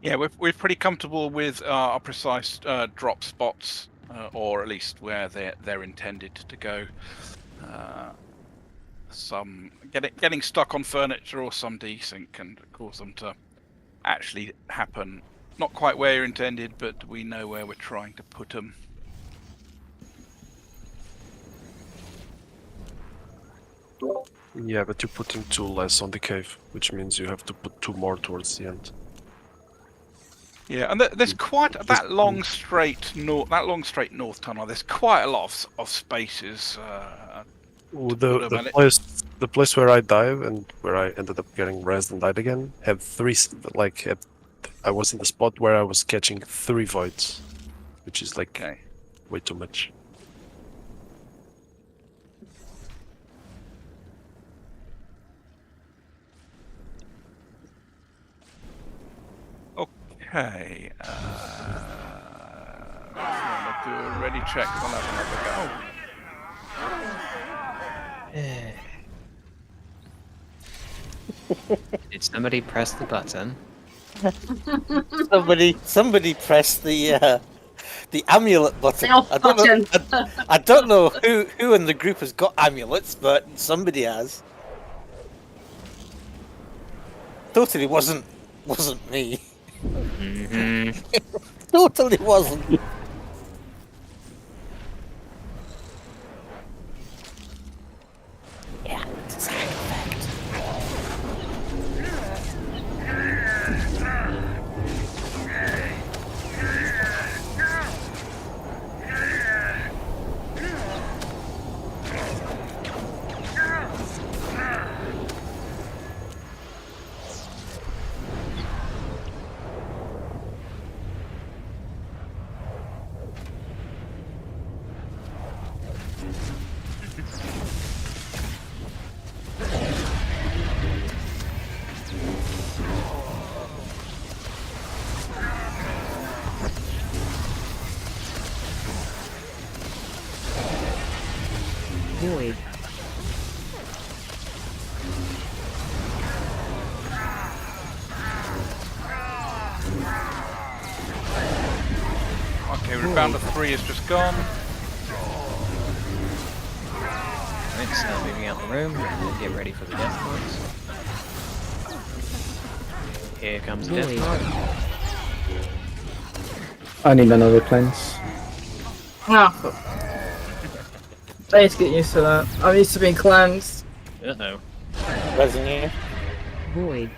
Yeah, we're pretty comfortable with our precise drop spots, or at least where they're intended to go. Some getting stuck on furniture or some desync can cause them to actually happen not quite where you're intended, but we know where we're trying to put them. Yeah, but you're putting 2 less on the cave, which means you have to put 2 more towards the end. Yeah, and there's quite that long straight north tunnel. There's quite a lot of spaces. The place where I died and where I ended up getting rezzed and died again had I was in the spot where I was catching 3 voids, which is like way too much. Okay. If you want to do a ready check, we'll have another go. Did somebody press the button? Somebody pressed the amulet button. Button. I don't know who in the group has got amulets, but somebody has. Totally wasn't me. Totally wasn't. Yeah, it's a side effect. Void. Okay, rebound of 3 is just gone. Right, start moving out the room and get ready for the death marks. Here comes the death mark. I need another cleanse. Ah, I need to get used to that. I'm used to being cleansed. Uh-oh. Resin Void.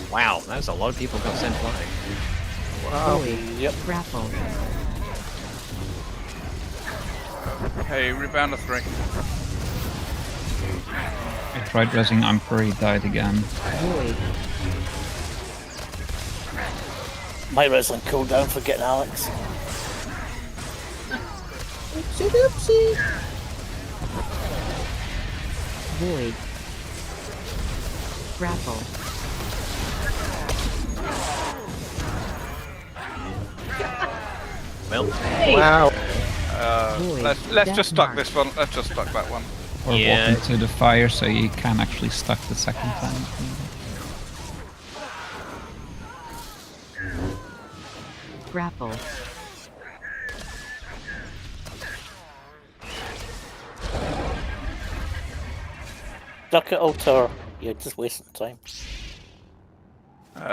Wow, that's a lot of people got sent flying. Wow. Yep. Grapple. Okay, rebound of 3. I tried rezzing Emperor, he died again. Void. My res on cooldown for getting Alex. Oopsie doopsie. Void. Grapple. Well. Wow. Let's just stuck this one. Let's just stuck that one. Or walk into the fire so you can actually stuck the second time. Grapple. Duck it, Altar. You're just wasting time.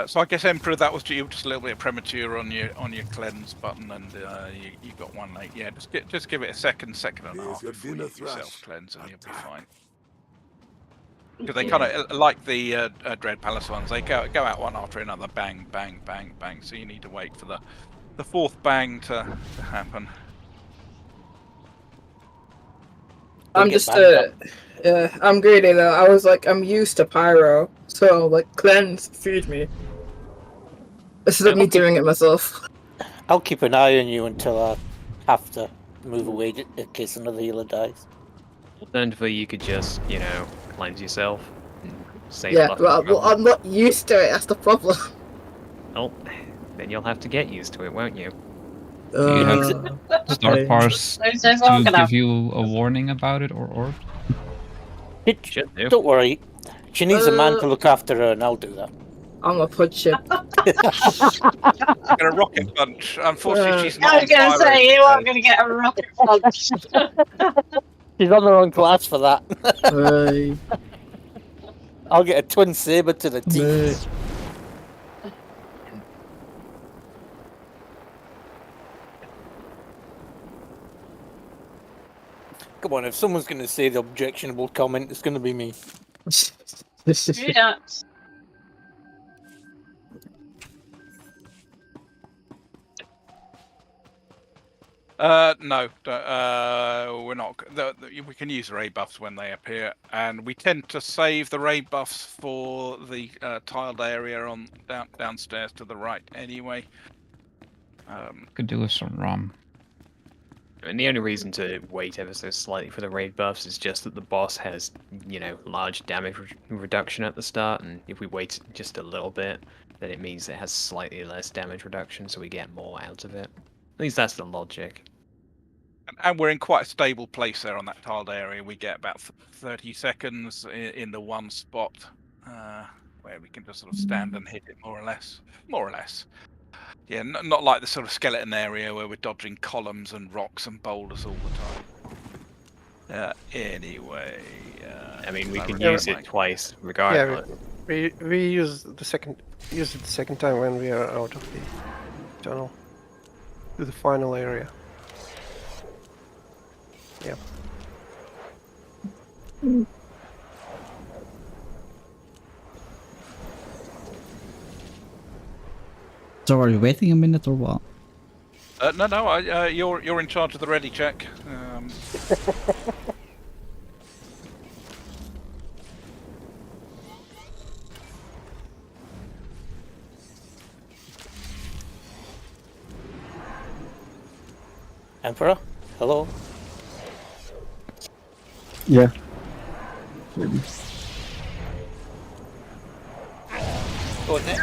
So I guess Emperor, that was you just a little bit premature on your cleanse button, and you got 1 late. Yeah, just give it a second and a half before you yourself cleanse, and you'll be fine. Because they kind of like the Dread Palace ones. They go out one after another, bang, bang, bang, bang. So you need to wait for the fourth bang to happen. I'm just I'm greedy though. I was like, I'm used to pyro, so like cleanse, feed me. This is me doing it myself. I'll keep an eye on you until I have to move away in case another healer dies. Alternatively, you could just, cleanse yourself and save Yeah, buff. well, I'm not used to it. That's the problem. Oh, then you'll have to get used to it, won't you? You have Star Parse to give you a warning about it or orb? Don't worry. She needs a man to look after her, and I'll do that. I'm a punch you. Get a rocket punch. Unfortunately, she's not. I was going to say, you aren't going to get a rocket punch. She's on the wrong class for that. I'll get a twin saber to the teeth. Come on, if someone's going to say the objectionable comment, it's going to be me. Do that. No, we're not. We can use raid buffs when they appear, and we tend to save the raid buffs for the tiled area on downstairs to the right anyway. Could do with some rum. And the only reason to wait ever so slightly for the raid buffs is just that the boss has, large damage reduction at the start, and if we wait just a little bit, then it means it has slightly less damage reduction, so we get more out of it. At least that's the logic. And we're in quite a stable place there on that tiled area. We get about 30 seconds in the one spot where we can just sort of stand and hit it more or less. Yeah, not like the sort of skeleton area where we're dodging columns and rocks and boulders all the time. Anyway, I mean, we can use it twice regardless. Yeah, we use it the second time when we are out of the tunnel to the final area. Yeah. So are you waiting a minute or what? No, you're in charge of the ready check. Emperor, hello. Yeah. Go on, Nick.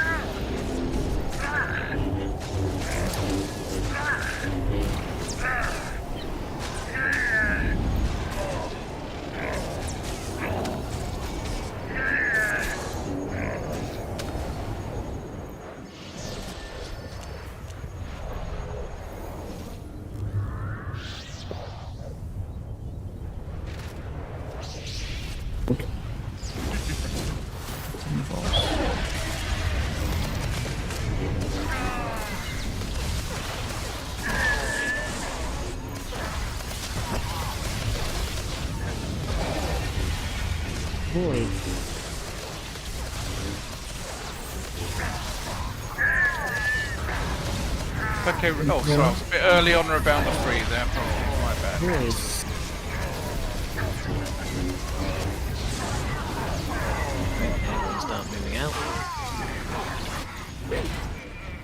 Void. Okay, oh, sorry, I was a bit early on around the free there. Oh, my bad. Void. And start moving out.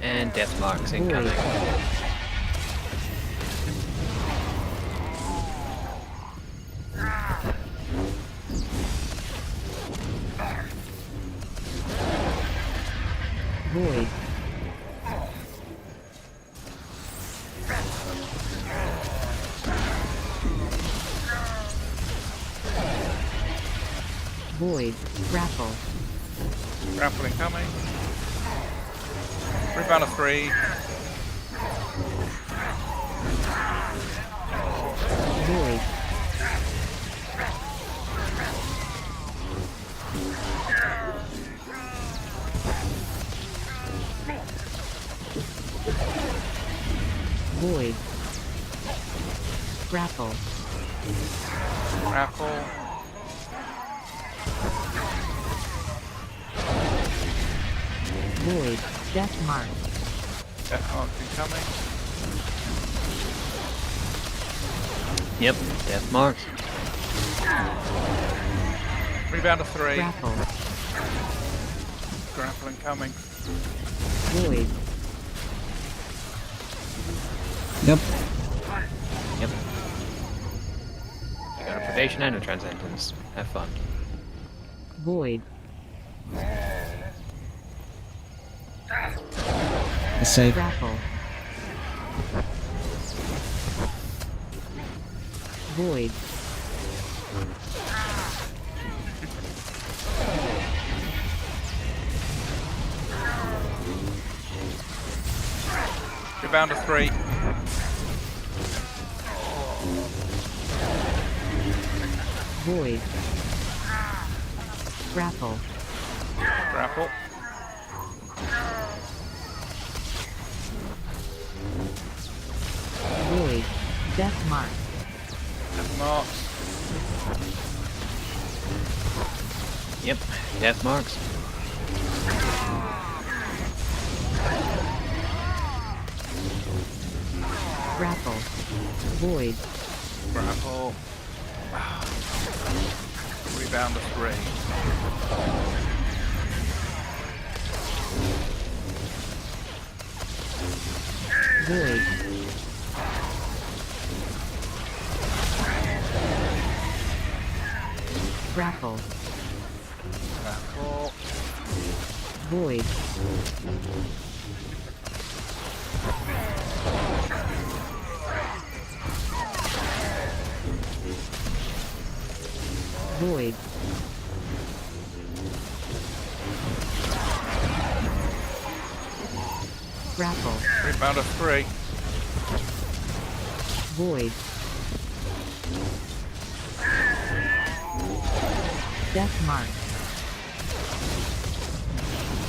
And death marks incoming. Void. Void. Grapple. Grapple incoming. Rebound of 3. Void. Void. Grapple. Grapple. Void. Death mark. Death mark incoming. Yep, death marks. Rebound of 3. Grapple. Grapple incoming. Void. Yep. Yep. You got a Predation and a Transcendence. Have fun. Void. Save. Grapple. Void. Rebound of 3. Void. Grapple. Grapple. Void. Death mark. Death marks. Yep, death marks. Grapple. Void. Grapple. Rebound of 3. Void. Grapple. Grapple. Void. Void. Grapple. Rebound of 3. Void. Death mark.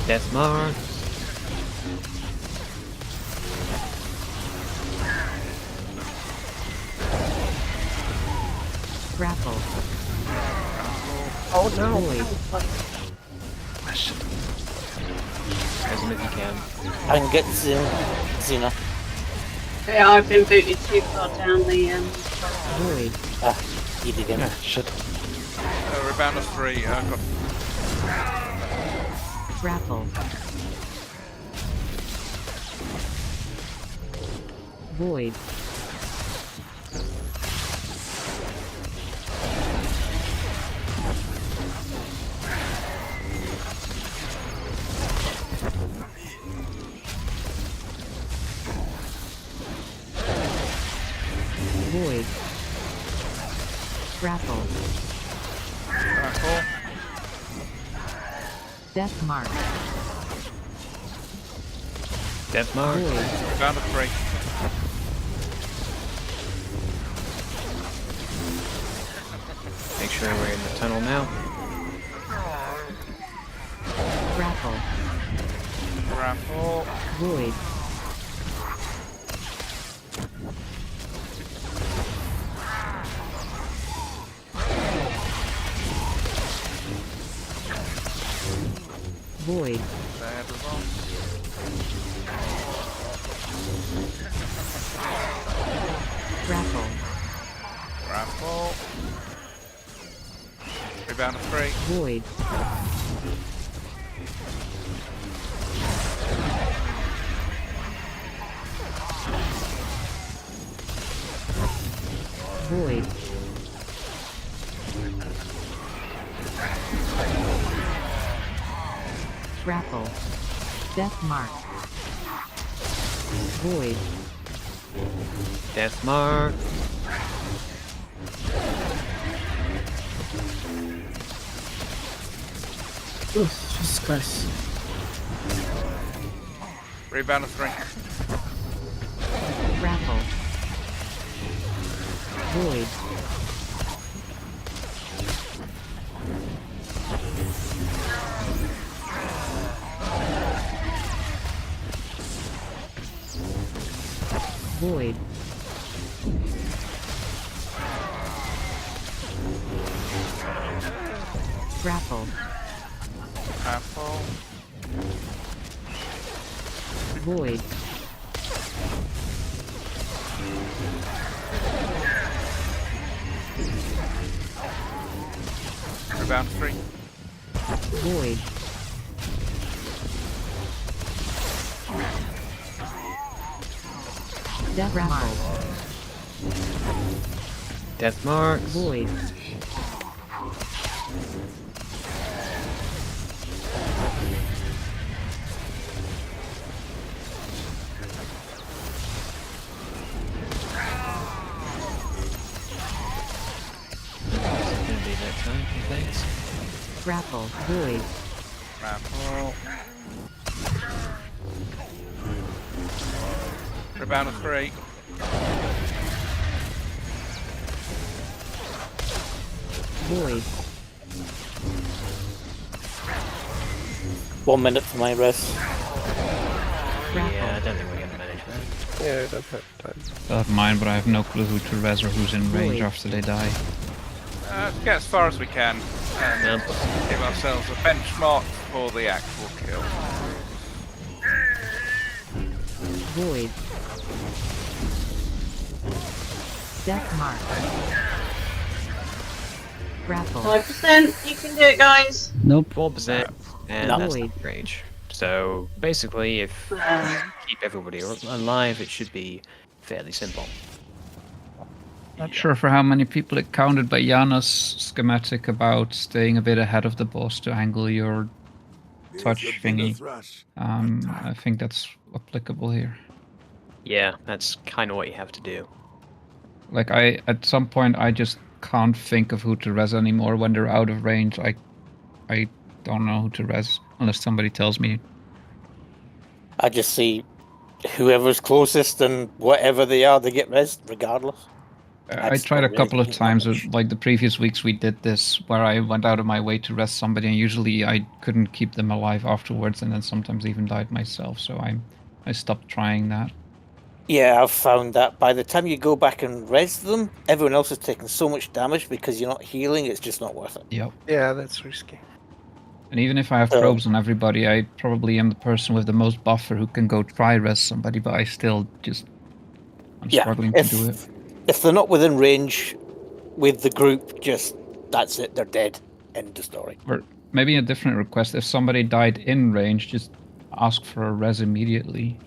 Death marks. Grapple. Oh no! Void. As if you can. I can get Xena. Yeah, I've been booted too far down the Void. Ah, you did again. Ah, shit. Rebound of 3. Got Grapple. Void. Void. Grapple. grapple. Death mark. Death mark. Void. Rebound of 3. Make sure we're in the tunnel now. Grapple. Grapple. Void. Void. Bad result. Grapple. Grapple. Rebound of 3. Void. Void. Grapple. Death mark. Void. Death mark. Jesus Christ. Rebound of 3. Grapple. Void. Void. Grapple. Grapple. Void. Rebound 3. Void. Death Mark. Death marks. Void. Gonna be next time, thanks. Grapple. Void. Grapple. Rebound of 3. Void. 1 minute for my rest. Yeah, I don't think we're gonna manage that. Yeah, I don't have time. I have mine, but I have no clue who to res or who's in range Void. after they die. Get as far as we can and give ourselves a benchmark for the actual kill. Void. Death Mark. Grapple. 5%. You can do it, guys. Nope. 4%, and No. that's Void. range. So basically, if we keep everybody alive, it should be fairly simple. Not sure for how many people it counted, but Jana's schematic about staying a bit ahead of the boss to angle your touch thingy. I think that's applicable here. Yeah, that's kind of what you have to do. Like at some point, I just can't think of who to res anymore when they're out of range. I don't know who to res unless somebody tells me. I just see whoever's closest and whatever they are, they get res regardless. I tried a couple of times, like the previous weeks we did this, where I went out of my way to rest somebody, and usually I couldn't keep them alive afterwards, and then sometimes even died myself, so I stopped trying that. Yeah, I've found that by the time you go back and res them, everyone else is taking so much damage because you're not healing, it's just not worth it. Yep. Yeah, that's risky. And even if I have probes on everybody, I probably am the person with the most buffer who can go try res somebody, but I still I'm struggling to do it. If they're not within range with the group, that's it, they're dead. End of story. Or maybe a different request, if somebody died in range, just ask for a res immediately.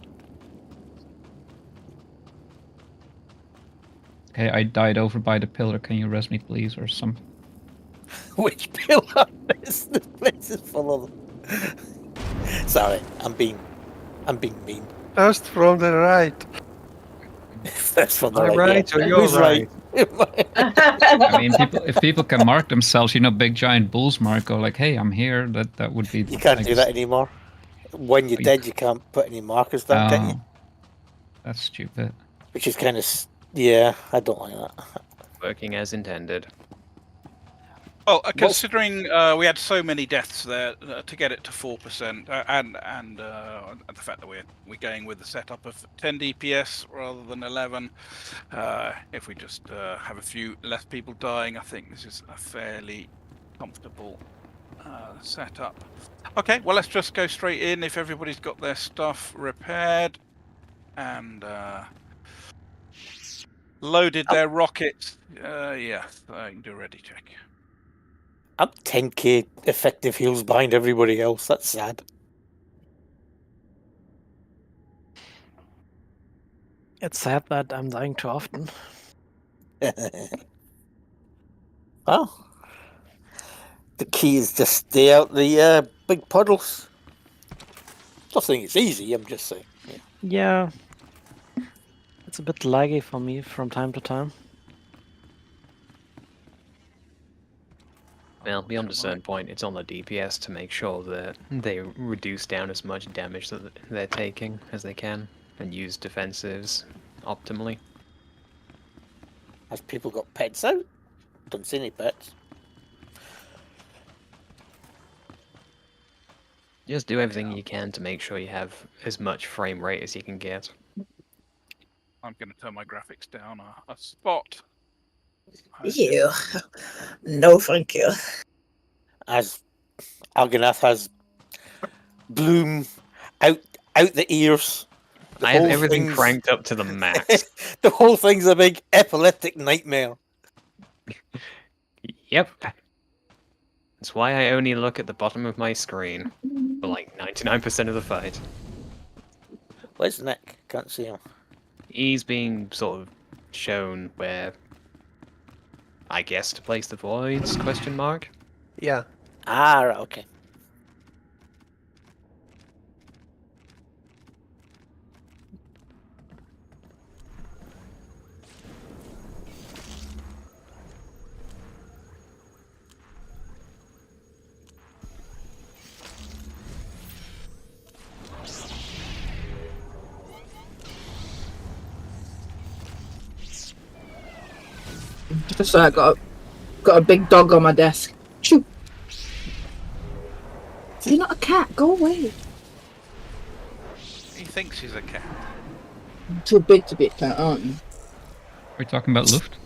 Okay, I died over by the pillar, can you res me please, or something? Which pillar? This place is full of them. Sorry, I'm being mean. Just from the right. That's from the right, yeah. or you're Who's right? I mean, if people can mark themselves, big giant bulls mark, go like, "Hey, I'm here." That would be. You can't do that anymore. When you're dead, you can't put any markers down, can you? That's stupid. Which is kind of yeah, I don't like that. Working as intended. Well, considering we had so many deaths there to get it to 4%, and the fact that we're going with the setup of 10 DPS rather than 11, if we just have a few less people dying, I think this is a fairly comfortable setup. Okay, well let's just go straight in if everybody's got their stuff repaired and loaded their rockets. Yeah, I can do a ready check. I'm 10k effective heals behind everybody else. That's sad. It's sad that I'm dying too often. Well, the key is just stay out the big puddles. Not saying it's easy, I'm just saying. Yeah. It's a bit laggy for me from time to time. Well, beyond a certain point, it's on the DPS to make sure that they reduce down as much damage that they're taking as they can, and use defensives optimally. Has people got pets out? Don't see any pets. Just do everything you can to make sure you have as much frame rate as you can get. I'm going to turn my graphics down a spot. Ew. No, thank you. As Alganath has bloom out the ears. I have everything cranked up to the max. The whole thing's a big epileptic nightmare. Yep. That's why I only look at the bottom of my screen for like 99% of the fight. Where's Nick? Can't see him. He's being sort of shown where, I guess, to place the voids, question mark? Yeah. Ah, right, okay. Just so I got a big dog on my desk. Shoo! You're not a cat. Go away. He thinks he's a cat. You're too big to be a cat, aren't you? Are we talking about Luft?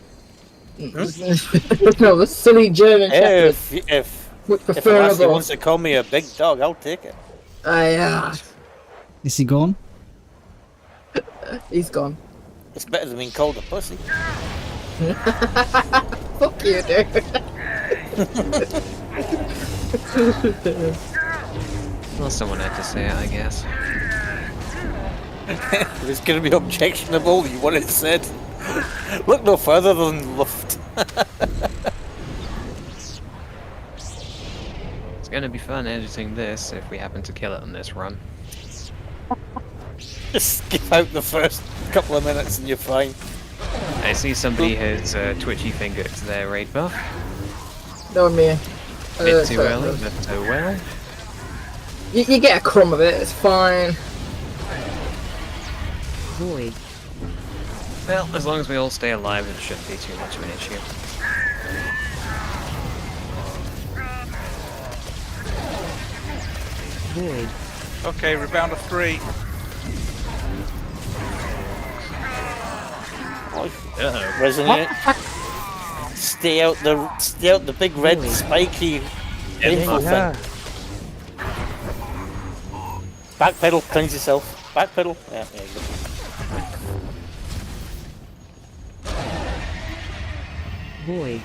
No, the silly German shepherd. If Lassie preferable. wants to call me a big dog, I'll take it. Is he gone? He's gone. It's better than being called a pussy. Fuck you, dude. Well, someone had to say it, I guess. If it's going to be objectionable, you want it said. Look no further than Luft. It's gonna be fun editing this if we happen to kill it on this run. Just skip out the first couple of minutes and you're fine. I see somebody has twitchy finger to their raid buff. No, me. Bit too early, but oh well. You get a crumb of it, it's fine. Void. Well, as long as we all stay alive, it shouldn't be too much of an issue. Void. Okay, rebound of 3. Uh-oh. Resonate. Stay out the big red spiky info thing. Backpedal, cleanse yourself. Backpedal. Yeah, there you go. Void.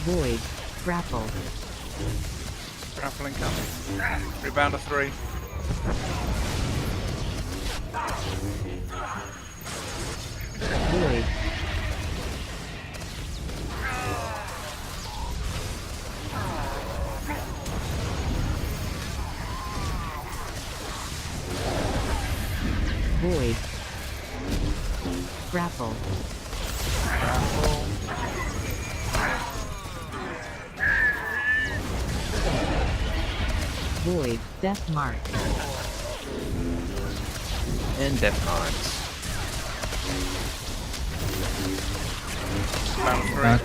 Void. Grapple. Grappling coming. Rebound of 3. Void. Void. Grapple. Void. Death mark. And death marks.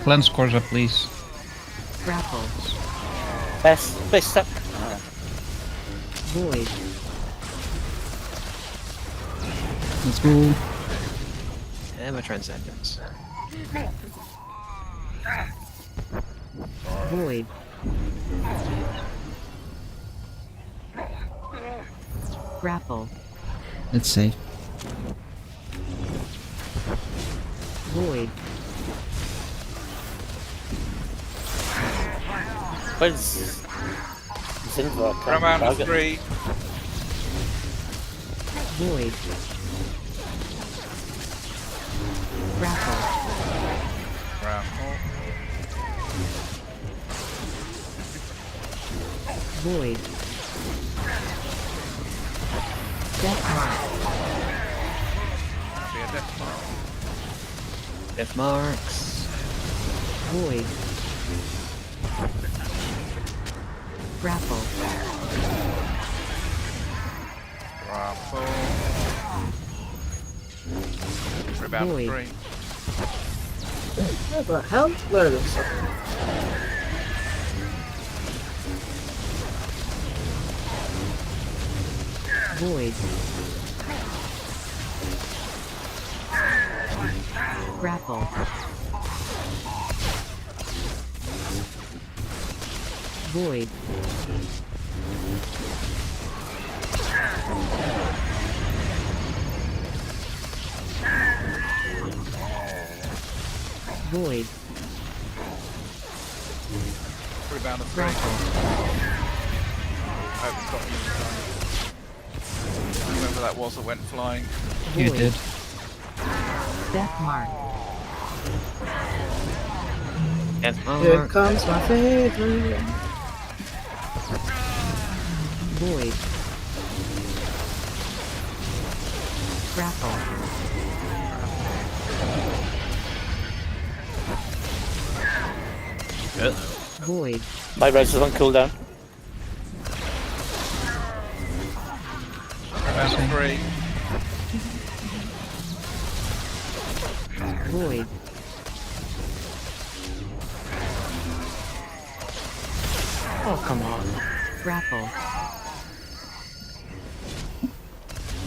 Cleanse Corsa, please. Grapple. Best up. Void. Let's go. And my transcendence. Void. Grapple. Let's see. Void. Where's Zinvor? Rebound of 3. Void. Grapple. Grapple. Void. Death mark. That'll be a death mark. Death marks. Void. Grapple. Grapple. Rebound Void. 3. What the hell? There it is. Void. Grapple. Void. Void. Rebound of 3. I hope it's got you. Whoever that was that went flying. You Void. did. Death mark. Death Here mark. comes my favorite. Void. Grapple. Void. My res is on cooldown. Rebound of 3. Void. Oh, come on. Grapple.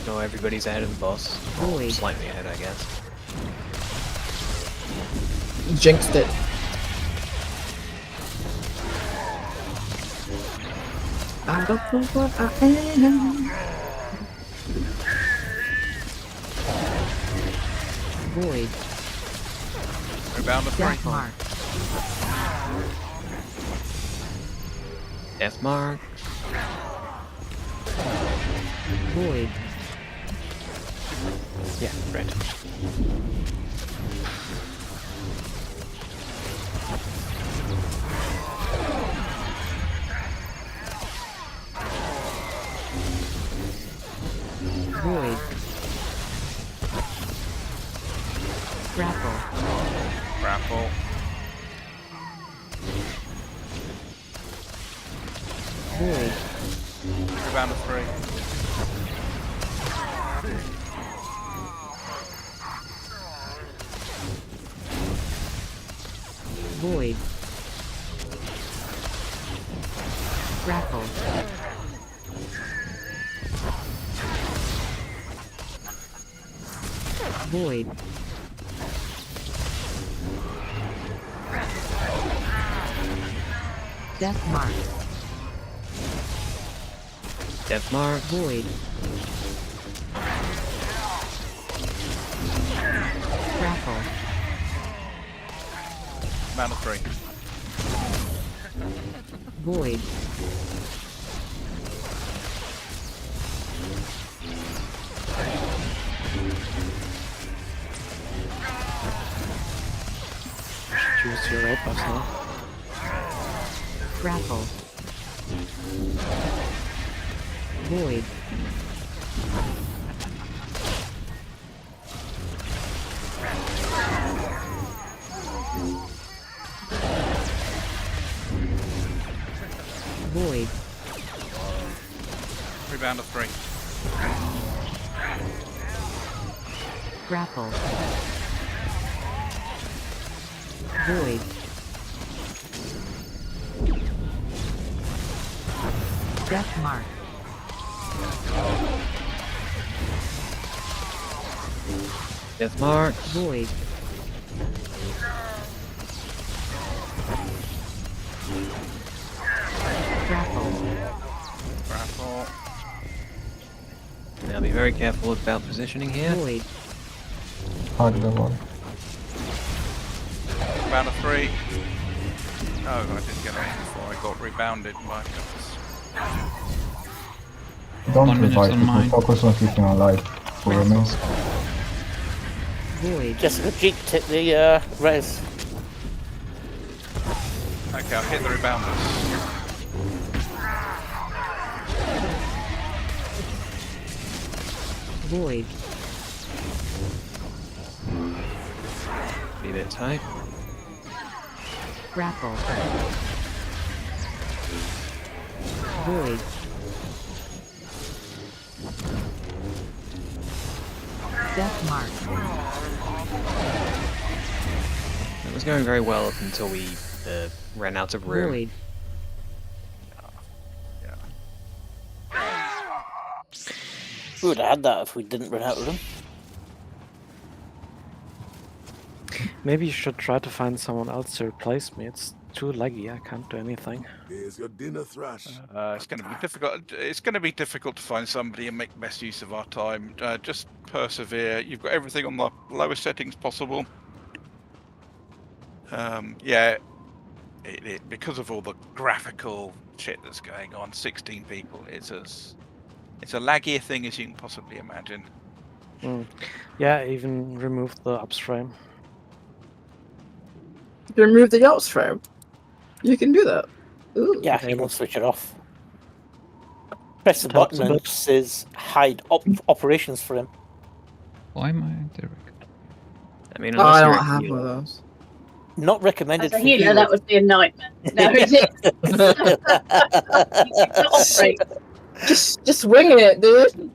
No, everybody's ahead of the boss. Or Void. slightly ahead, I guess. Jinxed it. I don't know what I am. Void. Rebound of 3. Death mark. Death mark. Void. Yeah, red. Void. Grapple. Grapple. Void. Rebound of 3. Void. Grapple. Void. Death mark. Death mark. Void. Grapple. Rebound of 3. Void. Choose your right buffs now. Grapple. Void. Void. Rebound of 3. Grapple. Void. Death mark. Death mark. Void. Grapple. Grapple. Now be very careful about positioning here. Void. Hard level. Rebound of 3. Oh, I didn't get it before I got rebounded by Don't 1 minute revive on people, mine. focus on keeping alive who remains. Void. Jessica cheeked hit the res. Okay, I'll hit the rebounders. Void. Be a bit tight. Grapple. Void. Death mark. It was going very well up until we ran out of room. Void. We would have had that if we didn't run out of them. Maybe you should try to find someone else to replace me. It's too laggy. I can't do anything. Here's your dinner, Thrash. It's going to be difficult. It's going to be difficult to find somebody and make best use of our time. Just persevere. You've got everything on the lowest settings possible. Yeah, because of all the graphical shit that's going on, 16 people. It's a laggier thing as you can possibly imagine. Yeah, even remove the ops frame. You remove the ops frame. You can do that. Ooh. Yeah, you can switch it off. Press the button and it says hide operations for him. Why am I direct? I mean, I don't have one of those. Not recommended As a for healer, healers. that would be a nightmare. No, it is. Just winging it, dude.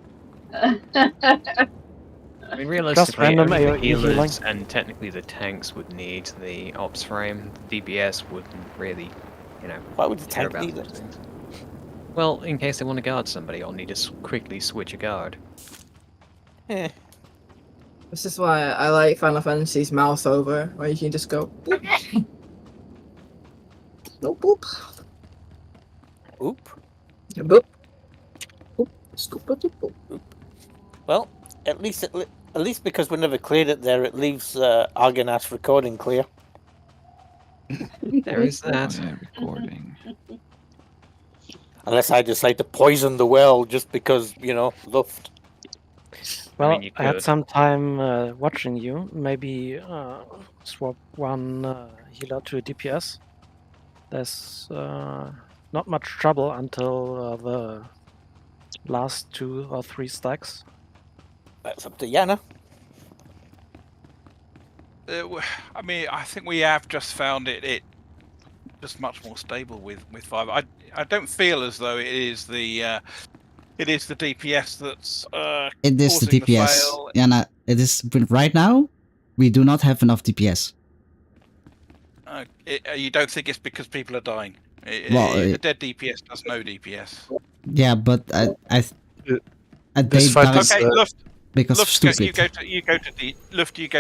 I mean, realistically, random only the AoE healing. healers and technically the tanks would need the ops frame. The DPS wouldn't really, Why would the care tank about need those it? things. Well, in case they want to guard somebody, I'll need to quickly switch a guard. Eh. This is why I like Final Fantasy's mouse over, where you can just go boop. No boop. Oop. Yeah, boop. Boop. Scoop, boop, boop. Well, at least because we never cleared it there, it leaves Argonath's recording clear. There is that. Oh, yeah, recording. Unless I decide to poison the well just because, Luft. Well, mean, you I had could. some time watching you. Maybe swap one healer to a DPS. There's not much trouble until the last 2 or 3 stacks. That's up to Yana. I mean, I think we have just found it just much more stable with 5. I don't feel as though it is the DPS that's It is the causing DPS. fail. Yana, it is right now. We do not have enough DPS. You don't think it's because people are dying? Well, The dead DPS does no DPS. Yeah, but they This fight died is, Okay, Luft, because of Luft, you stupid. go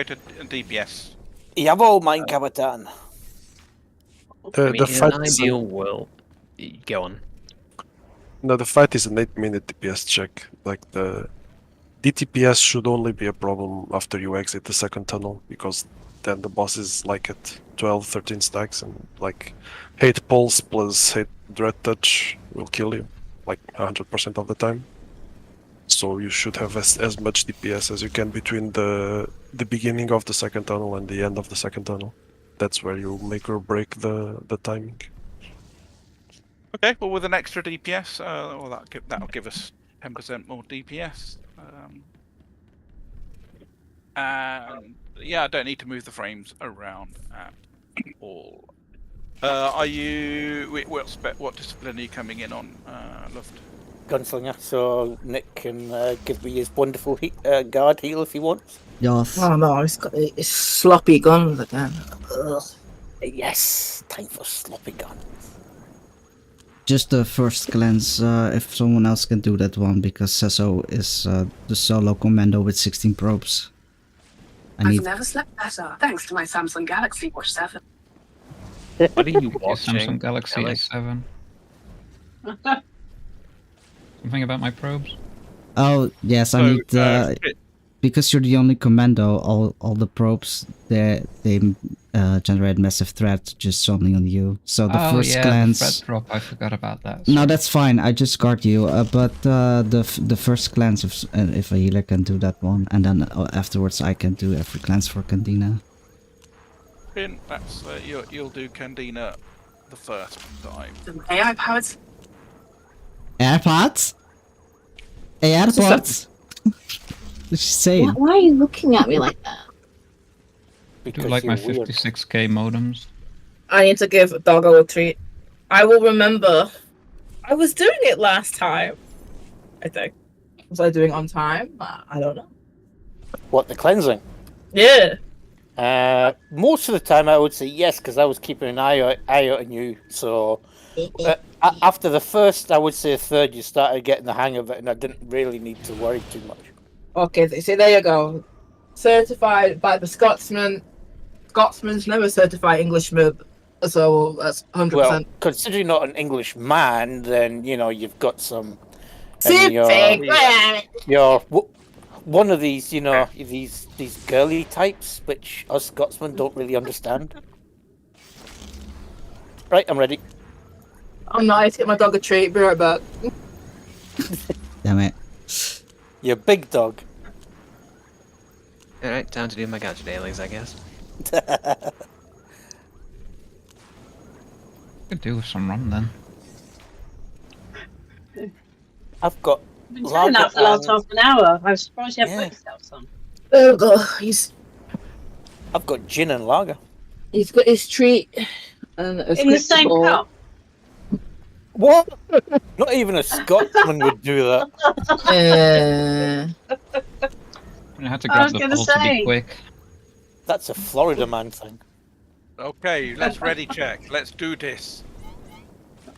to DPS. Jawohl, mein Kapitän. I mean, The in fight an is ideal world, go on. no, the fight is an 8-minute DPS check. Like the DTPS should only be a problem after you exit the second tunnel, because then the boss is like at 12-13 stacks, and like hate pulse plus hate dread touch will kill you like 100% of the time. So you should have as much DPS as you can between the beginning of the second tunnel and the end of the second tunnel. That's where you make or break the timing. Okay, well, with an extra DPS, that'll give us 10% more DPS. And yeah, I don't need to move the frames around at all. Are you? What discipline are you coming in on, Luft? Gunslinger, so Nick can give me his wonderful guard heal if he wants. Yes. Oh no, it's got it's sloppy guns again. Ugh. Yes, time for sloppy guns. Just the first glance, if someone else can do that one, because Sesso is the solo commando with 16 probes. I've never slept better, thanks to my Samsung Galaxy Watch 7. What are you watching? Samsung Galaxy S7. Something about my probes? Oh yes, I need because you're the only commando. All the probes they generate massive threat just only on you. So the first glance. The threat drop. I forgot about that. No, that's fine. I just guard you. But the first glance, if a healer can do that one, and then afterwards I can do every glance for Candina. That's you'll do Candina the first time. Some AI powered. AirPods? AirPods? What's she saying? Why are you looking at me like that? I do like my 56k modems. I need to give Doggo a treat. I will remember. I was doing it last time. I think. Was I doing it on time? I don't know. What, the cleansing? Yeah. Most of the time I would say yes, because I was keeping an eye out on you. So after the first, I would say third, you started getting the hang of it, and I didn't really need to worry too much. Okay, so there you go. Certified by the Scotsman. Scotsman's never certified Englishman, so that's 100%. Well, considering you're not an English man, then you know you've got some. You're one of these, you know, these girly types, which us Scotsmen don't really understand. Right, I'm ready. I'm nice. Get my dog a treat. Be right back. Damn it. You're big dog. Alright, time to do my gotcha dailies, I guess. Could do with some rum then. I've got. I've been doing that for the last half an hour. I was surprised you haven't got yourself some. Oh god, I've got gin and lager. He's got his treat. And in the same cup. What? Not even a Scotsman would do that. I had to grab the bottle to be quick. That's a Florida man thing. Okay, let's ready check. Let's do this.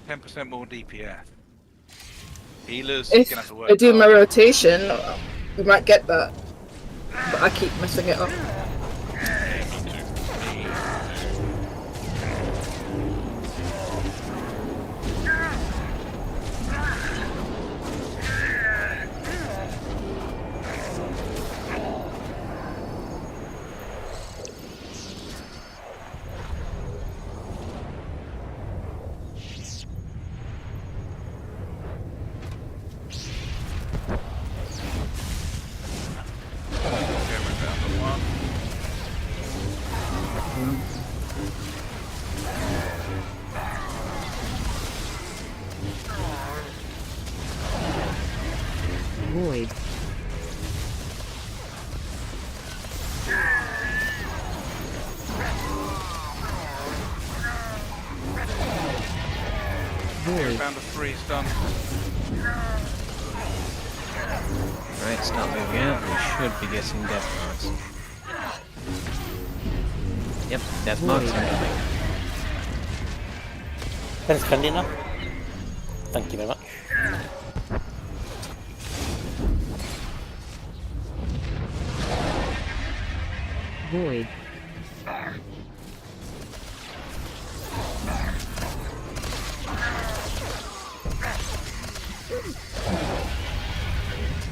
10% more DPS. Healers If gonna have to work. I do my rotation, we might get that. But I keep messing it up. Void. Void. Found a freeze done. Right, start moving out. We should be getting death marks. Yep, death marks are coming. Thanks, Candy. Thank you very much. Void.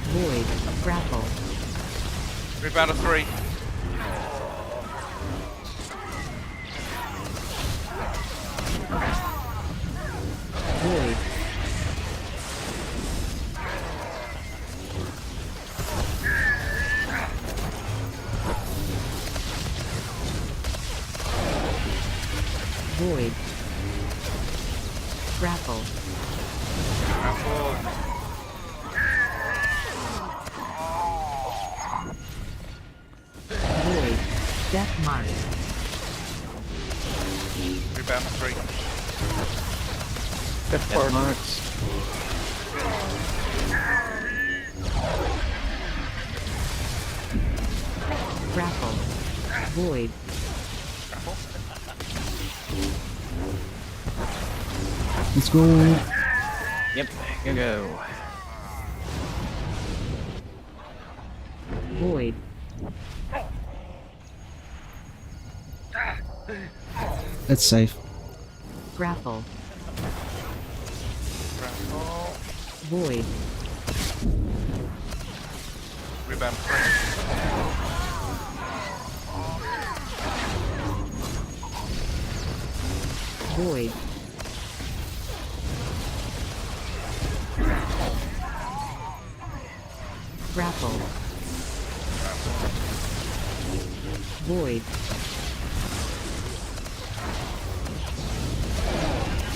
Void. Grapple. Rebound of 3. Void. Void. Grapple. Void. Death mark. Rebound of 3. Death marks. Grapple. Void. Let's go. Yep, go. Void. That's safe. Grapple. Void. Rebound of 3. Void. Grapple. Void.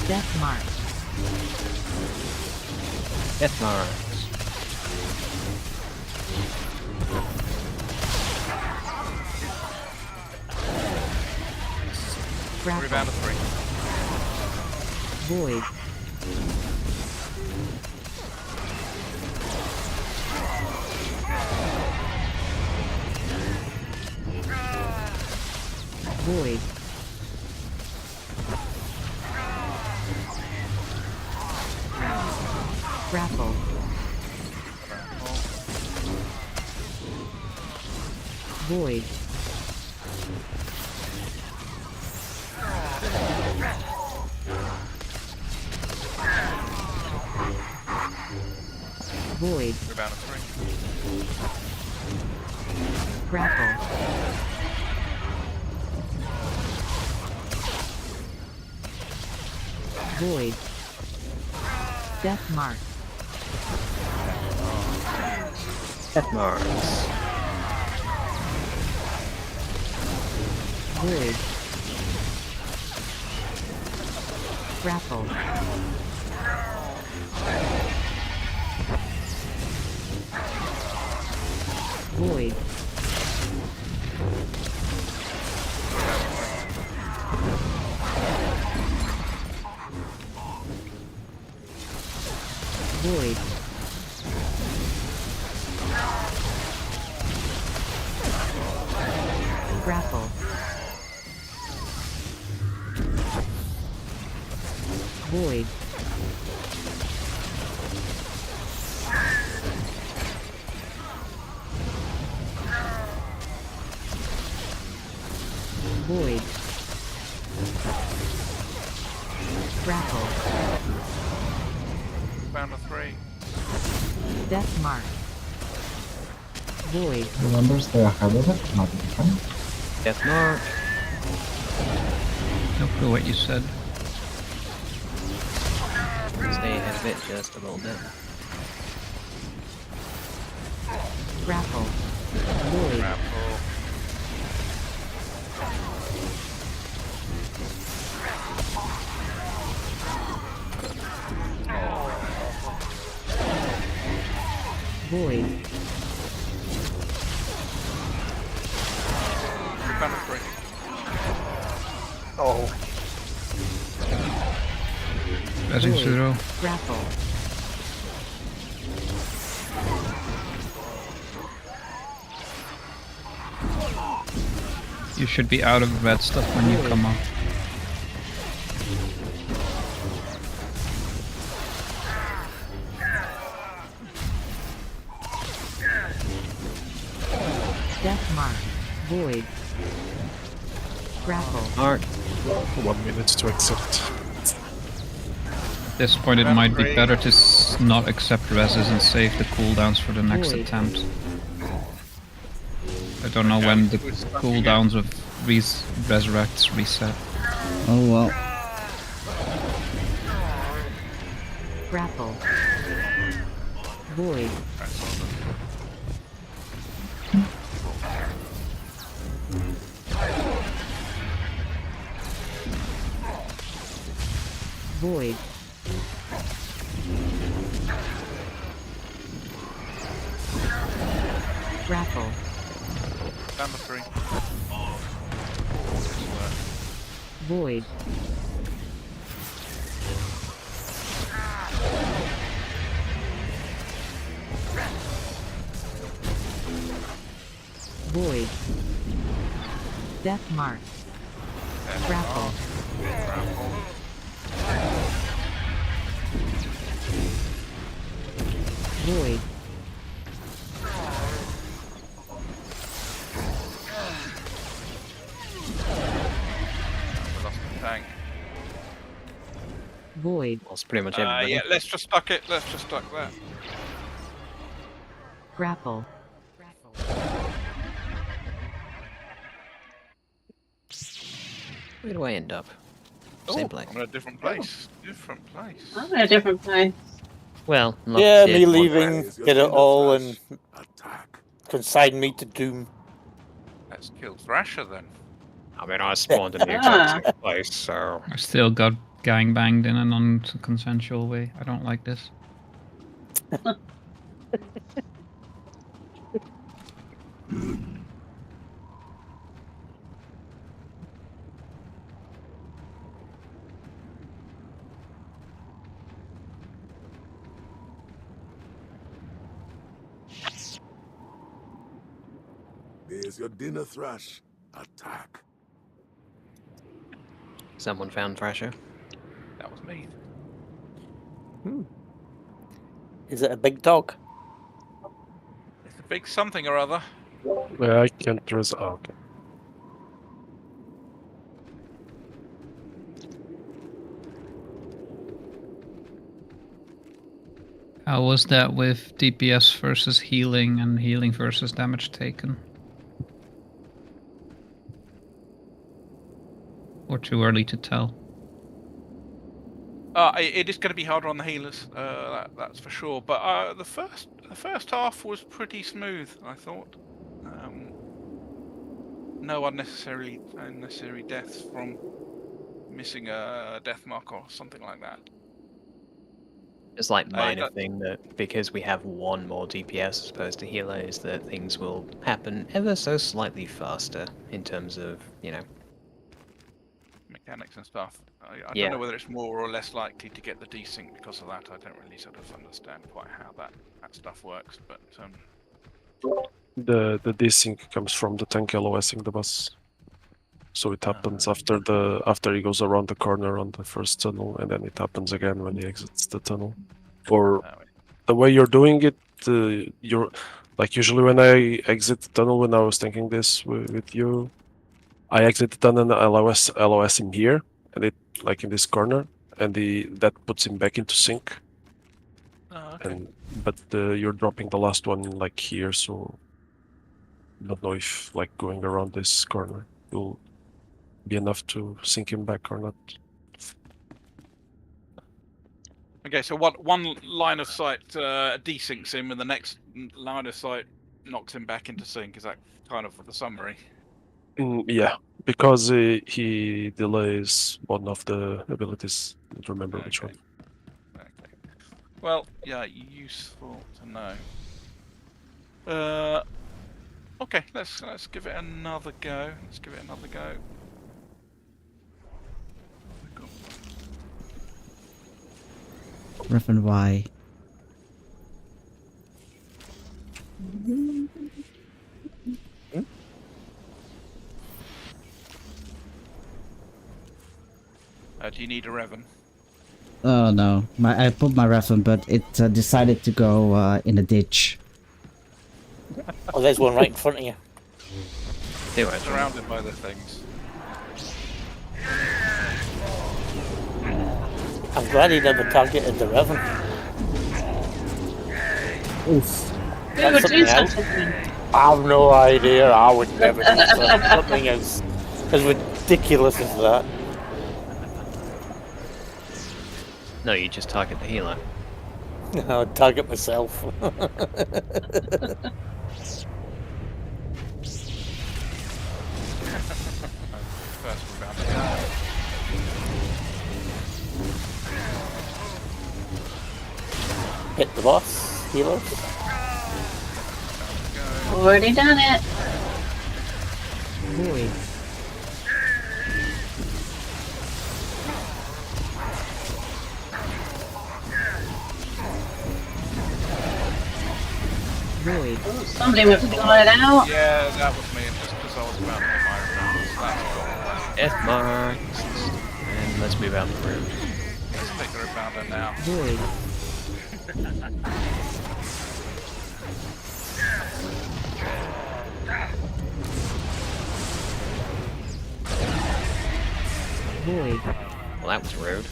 Death mark. Death marks. Rebound Grapple. of 3. Void. Void. Grapple. Void. Void. Rebound of 3. Grapple. Void. Death mark. Death marks. Void. Grapple. Void. Void. Grapple. Void. Void. Grapple. Rebound of 3. Death mark. Void. Remember, stay ahead of it, not in front. Death mark. No clue what you said. Stay ahead of it just a little bit. Grapple. Void. Grapple. Void. Rebound of 3. Oh. Pressing Void. pseudo. Grapple. You should be out of red stuff when you come up. Death mark. Void. Grapple. Mark. 1 minute to accept. At this point it might be better to not accept reses and save the cooldowns for the next Void. attempt. I don't know when the cooldowns of resurrects reset. Oh well. Grapple. Void. Void. Grapple. Rebound of 3. Void. Void. Death mark. Grapple. Void. We lost the tank. Void. That's pretty much everybody. Yeah, let's just stuck it. Let's just stuck that. Grapple. Where do I end up? Same place. I'm in a different place. Different place. I'm in a different place. Well, not Yeah, dead, me one leaving, back. get it all, and consign me to doom. Let's kill Thrasher then. I mean, I spawned in the exact same place, so... I still got gangbanged in a non-consensual way. I don't like this. Here's your dinner, Thrash. Attack. Someone found Thrasher. That was me. Is it a big dog? It's a big something or other. Yeah, I can't resist. Oh, okay. How was that with DPS versus healing and healing versus damage taken? Or too early to tell? It is going to be harder on the healers, that's for sure. But the first half was pretty smooth, I thought. No unnecessary deaths from missing a death mark or something like that. It's like minor thing that because we have one more DPS as opposed to healer is that things will happen ever so slightly faster in terms of, you know, mechanics and stuff. I Yeah. don't know whether it's more or less likely to get the desync because of that. I don't really sort of understand quite how that stuff works, but The desync comes from the tank LOSing the boss. So it happens after he goes around the corner on the first tunnel, and then it happens again when he exits the tunnel. Or the way you're doing it, you're like usually when I exit the tunnel. When I was thinking this with you, I exit the tunnel and LOS him here, and it like in this corner, and that puts him back into sync. Oh, okay. But you're dropping the last one like here, so I don't know if like going around this corner will be enough to sync him back or not. Okay, so one line of sight desyncs him, and the next line of sight knocks him back into sync. Is that kind of the summary? Yeah, because he delays one of the abilities. I don't remember which one. Okay. Well, yeah, useful to know. Okay, let's give it another go. Ref and Y. Do you need a Revan? Oh no, I put my ref on, but it decided to go in a ditch. Oh, there's one right in front of you. Surrounded by the things. I'm glad he never targeted the Revan. Who would do such a thing? I have no idea. I would never do something as ridiculous as that. No, you just target the healer. I'd target myself. Hit the boss, healers. Already done it. Void. Void. Oh, somebody must have got it out. Yeah, that was me, just because I was about to get my rounds. Death marks. And let's move out the room. Let's take the rebounder now. Void. Void. Well, that was rude.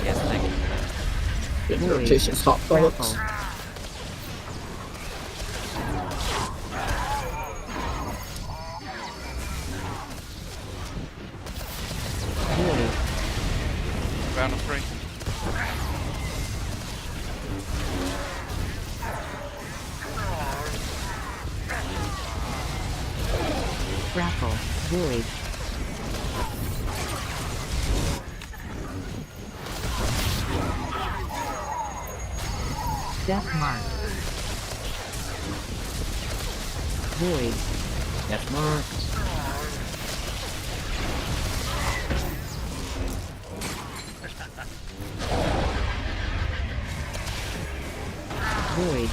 Yes, thank you. Good rotations, hot bullets. Round of 3. Grapple. Void. Death mark. Void. Death marks. Void.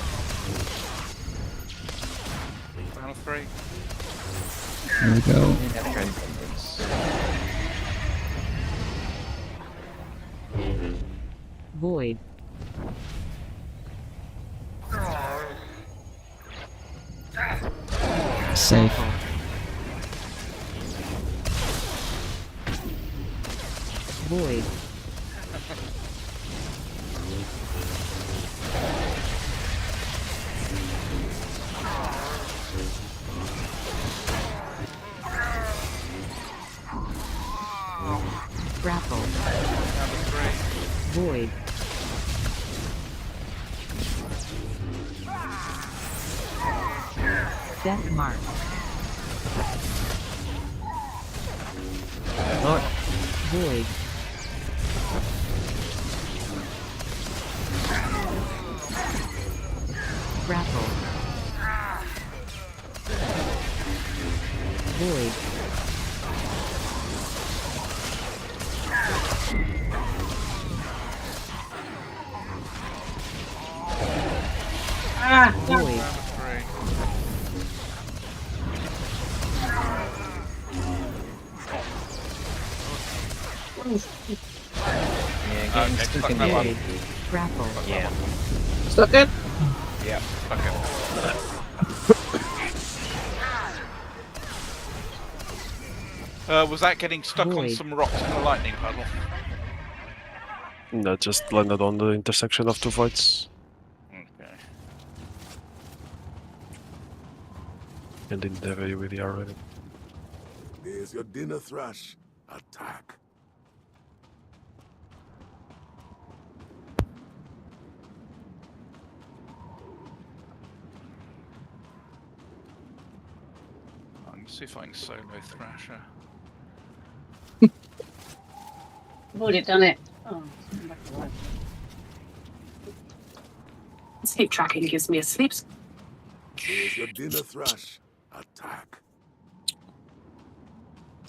Final 3. Here we go. Void. Safe. Void. Grapple. Void. Death mark. Lord. Void. Grapple. Void. Void. Yeah, getting stuck in that one. Grapple. Yeah. Stuck it? Yeah, stuck it. Was that getting stuck on Void. some rocks in a lightning puddle? No, just landed on the intersection of two voids. Okay. And didn't have a with the already. There's your dinner, Thrash. Attack. I'm gonna see if I can solo Thrasher. I've already done it. Oh, I'm back to life. Sleep tracking gives me a sleep. There's your dinner, Thrash. Attack.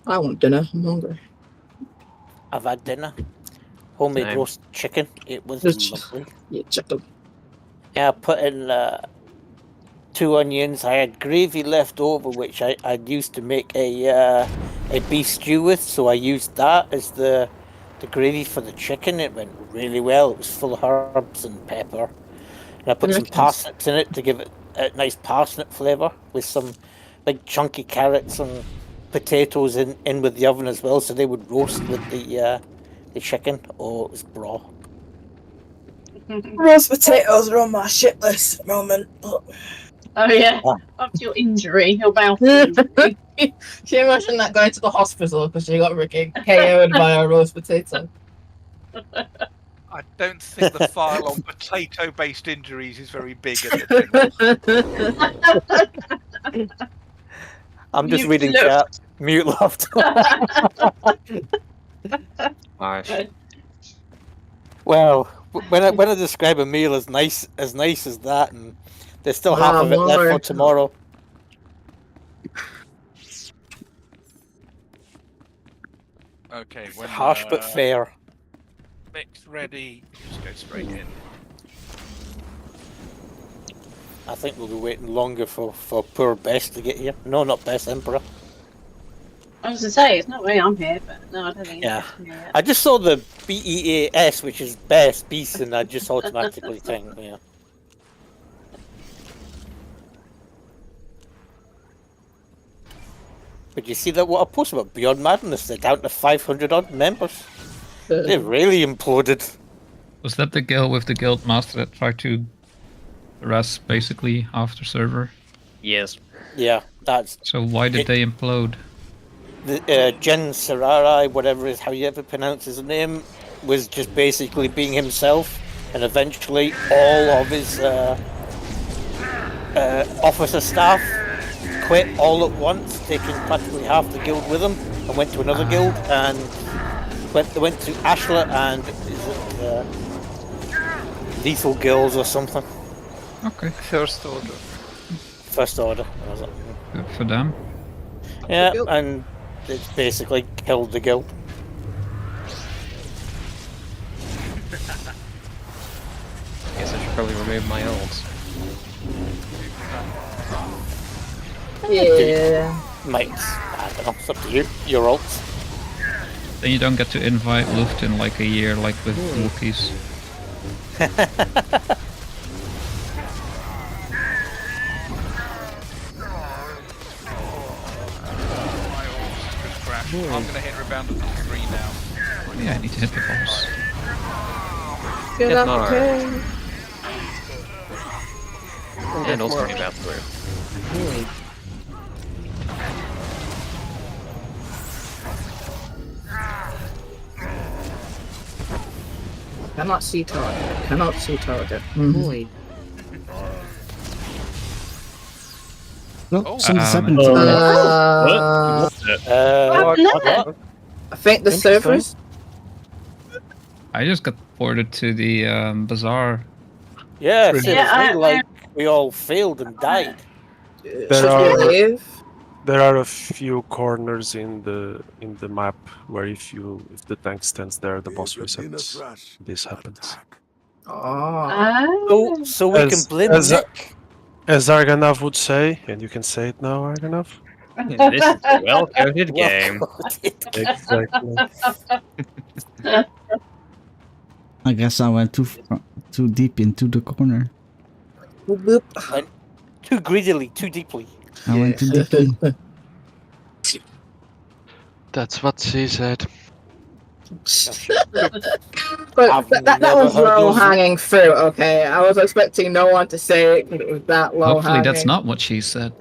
I want dinner. I'm hungry. I've had dinner. Homemade Same. roast chicken. It was Just- lovely. Yeah, chicken. Yeah, I put in 2 onions. I had gravy left over, which I'd used to make a beef stew with, so I used that as the gravy for the chicken. It went really well. It was full of herbs and pepper. And I put some parsnips in it to give it a nice parsnip flavour with some big chunky carrots and potatoes in with the oven as well, so they would roast with the chicken. Oh, it was bra. Roast potatoes are on my shit list at the moment. Oh yeah, after your injury, your mouth injury. Can you imagine that going to the hospital because she got freaking KO'd by a roast potato? I don't think the file on potato-based injuries is very big at the general. I'm just Mute reading laughter. chat. Mute laughter. Harsh. Well, when I describe a meal as nice as that, and there's still half of it left for Lord. tomorrow. Okay, when Harsh but fair. mixed ready, just go straight in. I think we'll be waiting longer for poor Best to get here. No, not Best, Emperor. I was to say it's not way I'm here, but no, I don't think. Yeah. It's here yet. I just saw the BEAS, which is Best Beast, and I just automatically think, yeah. But you see that what I posted about Beyond Madness? They're down to 500 odd members. They really imploded. Was that the guild with the guild master that tried to harass basically half the server? Yes. Yeah, that's. So why did they implode? The Jen Sararai, whatever is how you ever pronounce his name, was just basically being himself, and eventually all of his officer staff quit all at once, taking practically half the guild with them, and went to another guild, and they went to Ashla and is it Lethal Guilds or something. Okay. First order. First order. I was like, Good for them. yeah, and it's basically killed the guild. Guess I should probably remove my ult. Yeah. Mate, I don't know, it's up to you. Your ult. Then you don't get to invite Luft in like a year, like with Wookiees. I'm gonna hit rebound at 3 now. Yeah, I need to hit the boss. Get Get up, hard. okay. And also rebound through. Cannot see target. Cannot see target. Void. Oh, something's happened. I think the servers. I just got ported to the bazaar. Yeah, Really? seriously, like we all failed and died. There are a few corners in the map where if the tank stands there, the boss resets. This happens. So we can blame Nick. As Arganav would say, and you can say it now, Arganav. This is a well-coded game. Exactly. I guess I went too deep into the corner. Went too greedily, too deeply. I went too deeply. That's what she said. But that was low hanging fruit, okay? I was expecting no one to say it because it was that low Hopefully hanging. that's not what she said.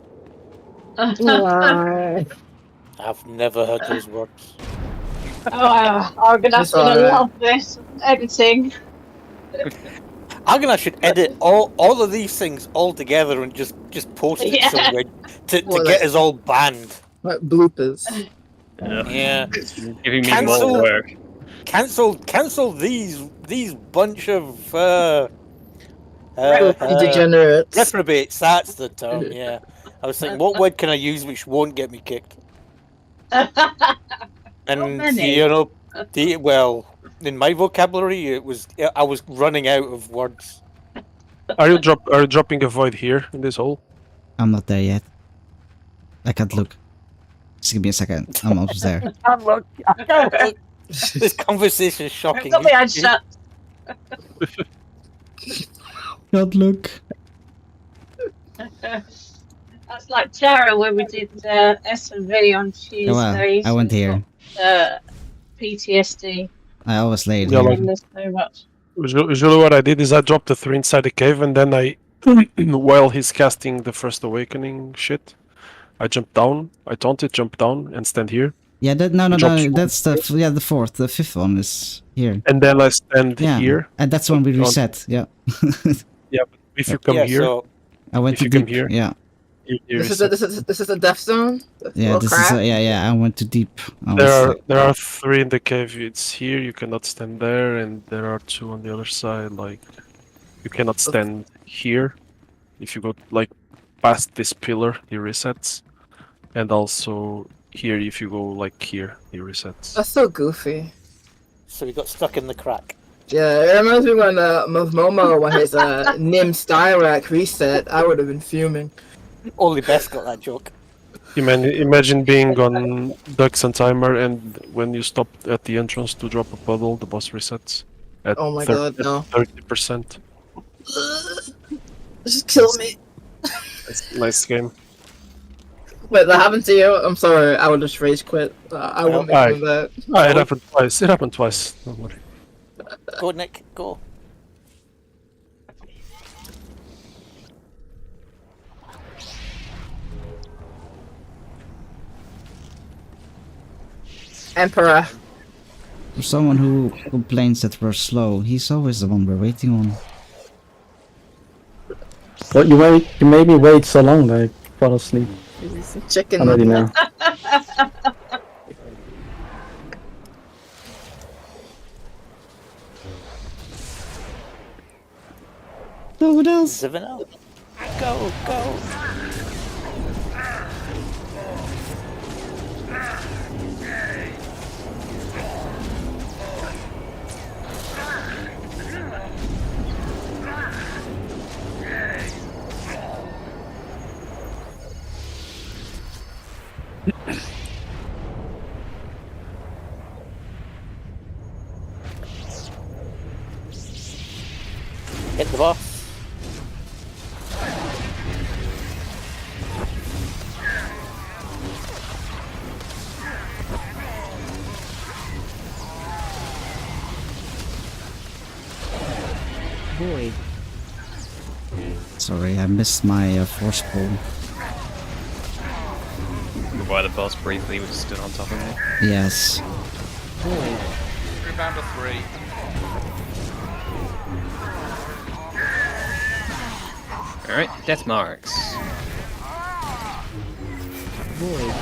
Why? I've never heard those words. Argonauts gonna love this editing. Argonaut should edit all of these things all together and just post it somewhere to get us all banned. Like bloopers. Yeah. Giving me more work. Cancel these bunch of degenerates. Reprobates, that's the term, yeah. I was thinking, what word can I use which won't get me kicked? And many. you know, well, in my vocabulary, I was running out of words. Are you dropping a void here in this hole? I'm not there yet. I can't look. Just give me a second. I'm almost there. Look. This conversation is shocking. Got my eyes shut. Can't look. That's like Tara when we did S&V on Tuesday. Oh, wow. I went here. PTSD. I always laid Yeah, here. There's so much. Usually what I did is I dropped the 3 inside the cave and then I, while he's casting the first awakening shit, I jump down, I taunt it, jump down, and stand here. Yeah, no, that's the fourth. The fifth one is here. And then I stand here. And that's when we reset, yeah. Yeah, but if you come here... So I went to deep, here. Yeah. This is a death zone? Yeah, this is I went too deep. There are 3 in the cave. It's here, you cannot stand there, and there are 2 on the other side. Like, you cannot stand here. If you go like past this pillar, he resets. And also here, if you go like here, he resets. That's so goofy. So we got stuck in the crack. Yeah, it reminds me when Momo when his Nim Styrac reset, I would have been fuming. Only Beth got that joke. Imagine being on Ducks and Timer, and when you stop at the entrance to drop a puddle, the boss resets at Oh my god, no. 30%. Just kill me. Nice game. Wait, that happened to you? I'm sorry, I would just rage quit. I wouldn't be doing that. It happened twice. It happened twice. Don't worry. Go, Nick, go. Emperor. For someone who complains that we're slow, he's always the one we're waiting on. But you made me wait so long that I fall asleep. Chicken. Already now. No one else. Go, go. Hit the boss. Void. Sorry, I missed my force pull. Why the boss briefly was stood on top of me. Yes. Void. Rebound of 3. Alright, death marks. Void.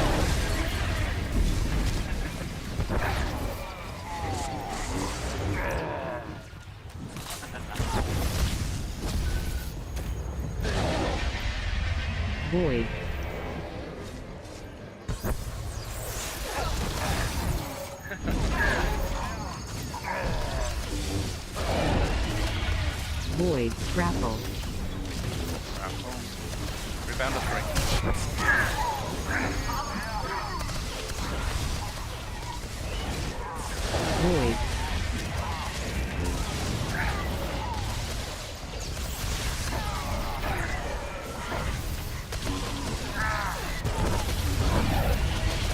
Void. Void. Grapple. Grapple. Rebound of 3. Void.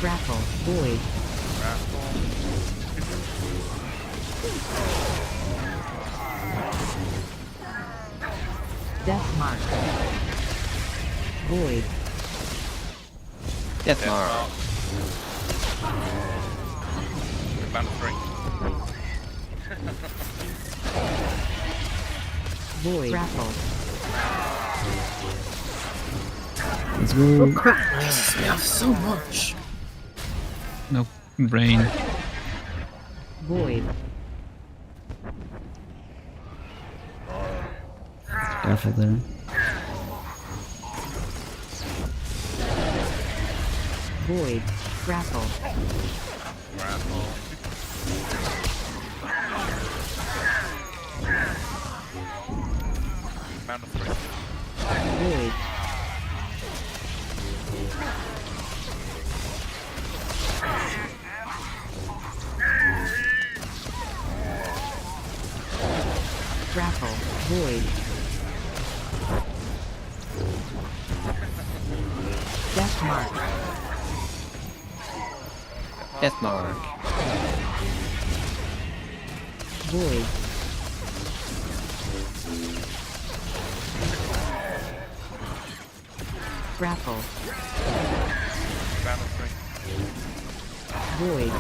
Grapple. Void. Death mark. Void. Death mark. Rebound of 3. Void. Grapple. Let's go. Oh crap, pisses me off so much. Nope. Rain. Void. Careful there. Void. Grapple. Grapple. Rebound of 3. Void. Grapple. Void. Death mark. Death mark. Void. Grapple. Rebound of 3. Void.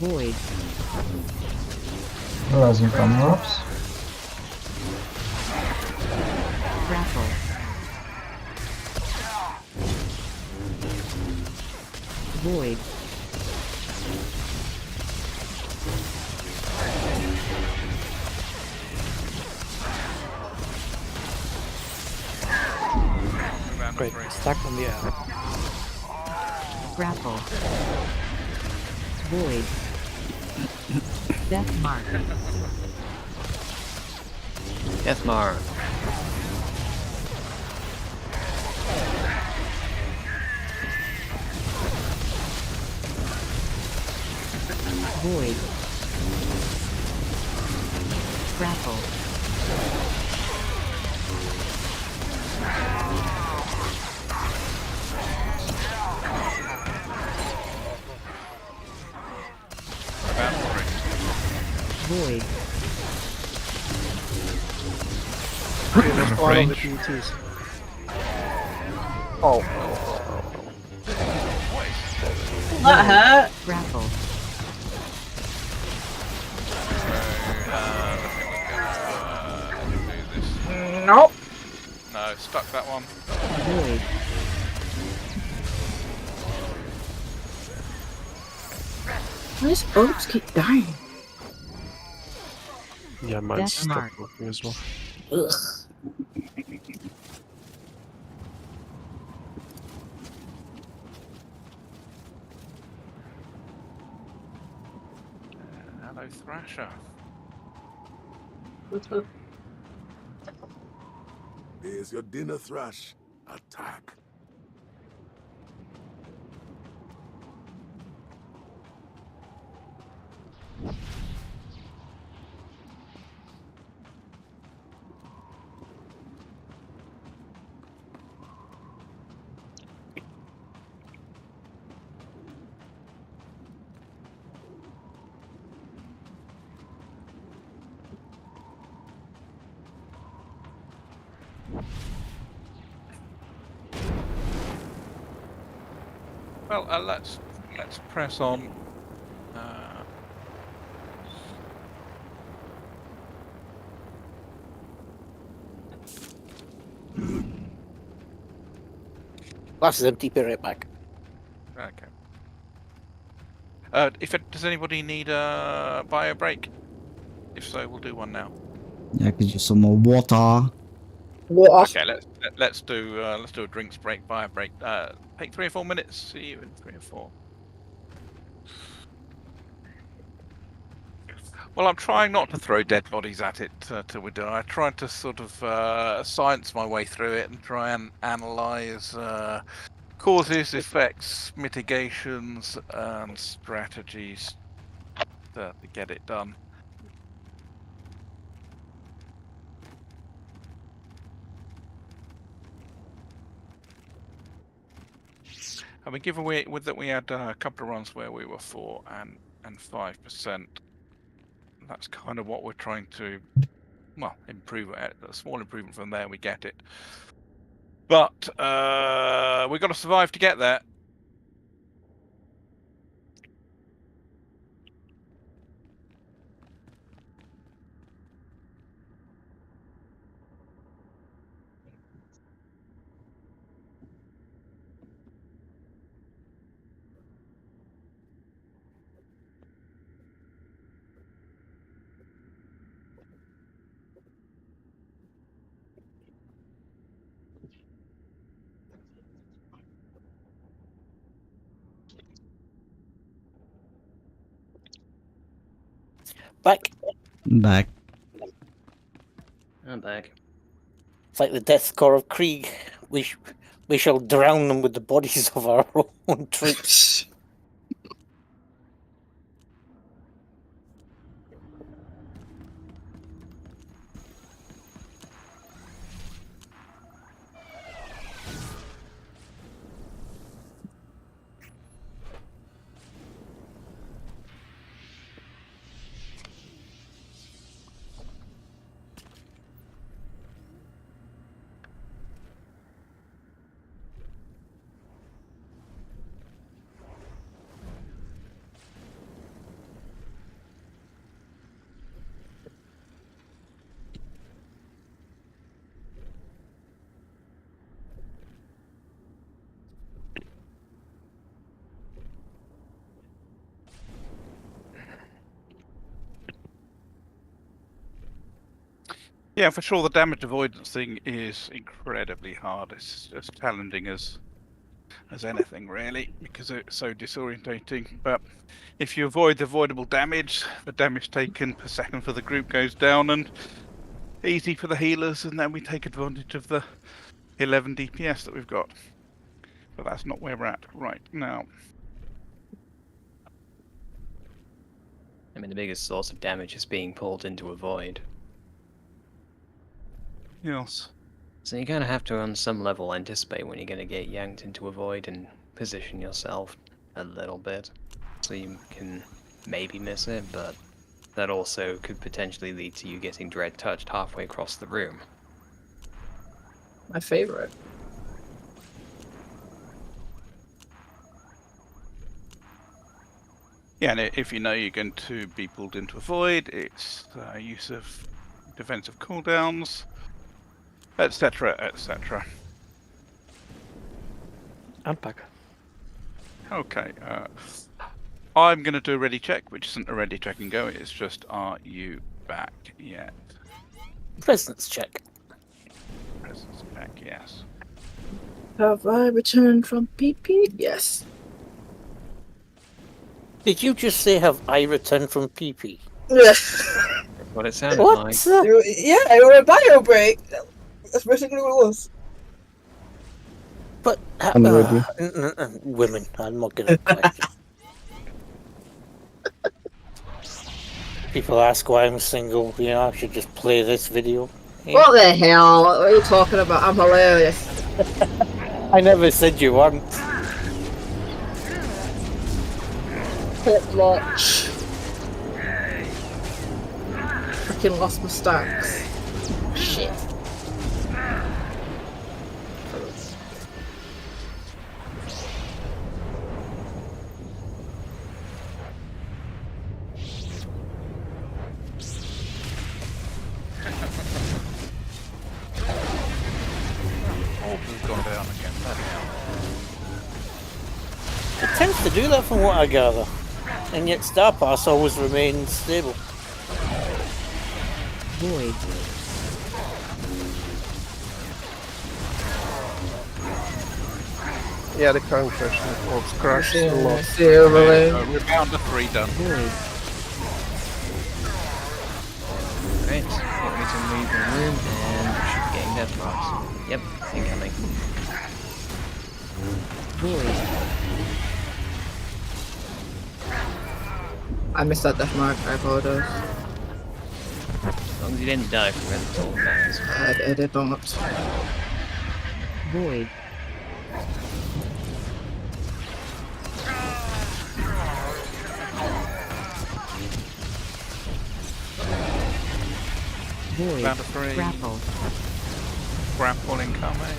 Void. Rising from ropes. Grapple. Void. Rebound Great. of 3. Stuck on the air. Grapple. Void. Death mark. Death mark. Void. Grapple. Rebound of 3. Void. Okay, let's follow the Range. PETs. Oh. That hurt. Grapple. I think we're gonna do this. Nope. No, stuck that one. Void. These orbs keep dying. Yeah, mine's Death mark. stopped working as well. Ugh. Hello, Thrasher. There's your dinner, Thrash. Attack. Well, let's press on. Glass is empty. Be right back. Okay. Does anybody need a bio break? If so, we'll do one now. Yeah, I could use some more water. Okay, let's do a drinks break, bio break. Take 3 or 4 minutes. See you in 3 or 4. Well, I'm trying not to throw dead bodies at it till we're done. I tried to sort of science my way through it and try and analyze causes, effects, mitigations, and strategies to get it done. I mean, given that we had a couple of runs where we were 4 and 5%, that's kind of what we're trying to, well, improve at. A small improvement from there, we get it. But we've got to survive to get there. Back. Back. I'm back. It's like the death core of Krieg. We shall drown them with the bodies of our own troops. Yeah, for sure. The damage avoidance thing is incredibly hard. It's as challenging as anything, really, because it's so disorientating. But if you avoid the avoidable damage, the damage taken per second for the group goes down, and easy for the healers, and then we take advantage of the 11 DPS that we've got. But that's not where we're at right now. I mean, the biggest source of damage is being pulled into a void. Yes. So you kind of have to, on some level, anticipate when you're going to get yanked into a void and position yourself a little bit, so you can maybe miss it, but that also could potentially lead to you getting dread touched halfway across the room. My favorite. Yeah, and if you know you're going to be pulled into a void, it's use of defensive cooldowns, etc., etc. Unpack. Okay, I'm going to do a ready check, which isn't a ready check and go, it's just, are you back yet? Presence check. Presence check, yes. Have I returned from PP? Yes. Did you just say have I returned from PP? Yeah. That's what it sounded like. Yeah, I went a bio break. That's basically what it was. But I'm with you. women, I'm not gonna question. People ask why I'm single. You know, I should just play this video. Yeah. What the hell? What are you talking about? I'm hilarious. I never said you weren't. Hit much. Freaking lost my stacks. Shit. Orban's gone down again. It tends to do that from what I gather. And yet Star Pass always remains stable. Void. Yeah, the current version of Orbs crashed a lot. Rebound to 3 done. Right, get me to leave the room and we should be getting death marks. Yep, incoming. Void. I missed that death mark. I apologize. As long as you didn't die from it, that's all that matters. I did not. Void. Void. Rebound to 3. Grapple. Grapple incoming.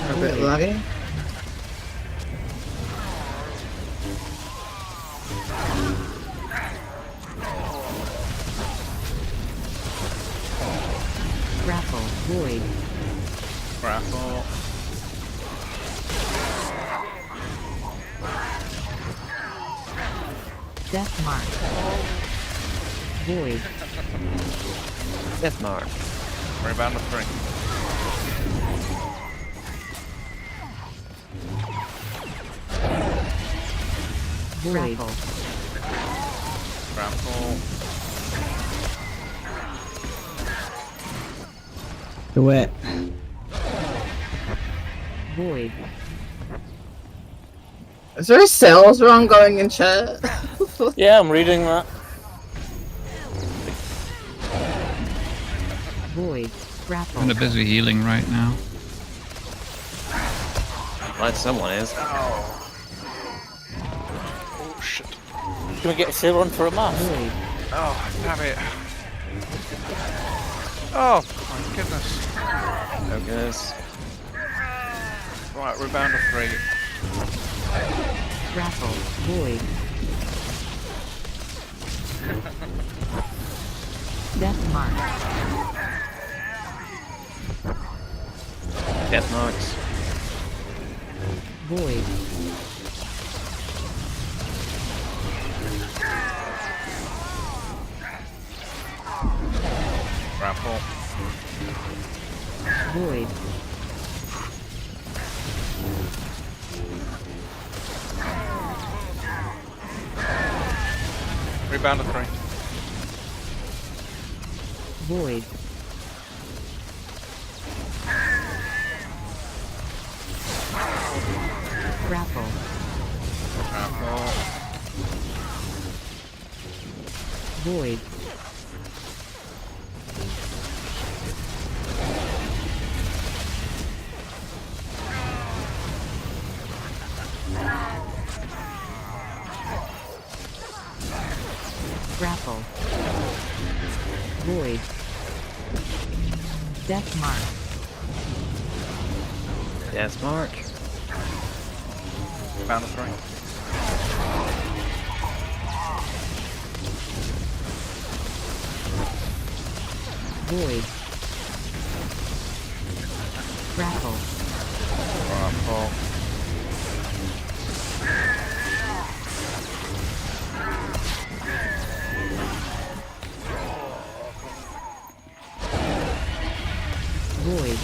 A bit laggy. Grapple. Void. Grapple. Death mark. Void. Death mark. Rebound to 3. Void. Grapple. Do it. Void. Is there a sales run going in chat? Yeah, I'm reading that. Void. Grapple. I'm busy healing right now. Glad someone is. Oh shit. Can we get a sale on for a mask? Void. Oh, damn it. Oh, my goodness. No goodness. Right, rebound to 3. Grapple. Void. Death mark. Death marks. Void. Grapple. Void. Rebound to 3. Void. Grapple. Grapple. Void. Grapple. Void. Death mark. Death mark. Rebound to 3. Void. Grapple. Grapple. Void.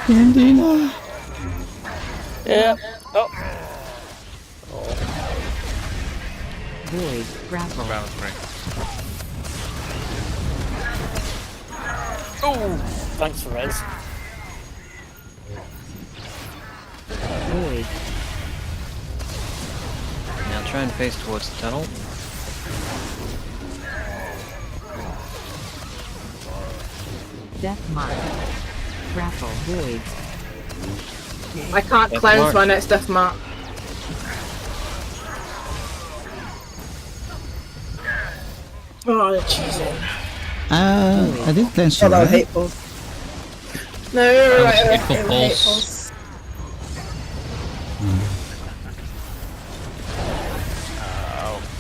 Andina. Yeah. Oh. Void. Grapple. Balance break. Oh. Thanks for res. Void. Now try and face towards the tunnel. Death mark. Grapple. Void. I can't Death cleanse mark. my next death mark. Oh, they're cheesing. I did cleanse you, Hello, right? Hateful. No, you're right. Hateful Hateful. pulse.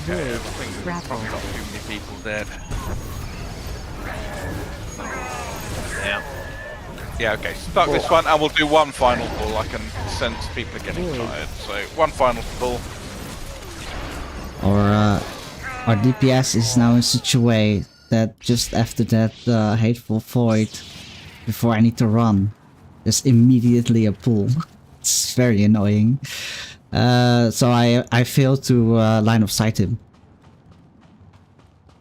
Okay, I think we've probably got too many people dead. Yeah. Yeah, okay, start this one and we'll do one final pull. I can sense people are getting tired. So, one final pull. Or our DPS is now in such a way that just after that Hateful Void, before I need to run, there's immediately a pull. It's very annoying. So I failed to line of sight him.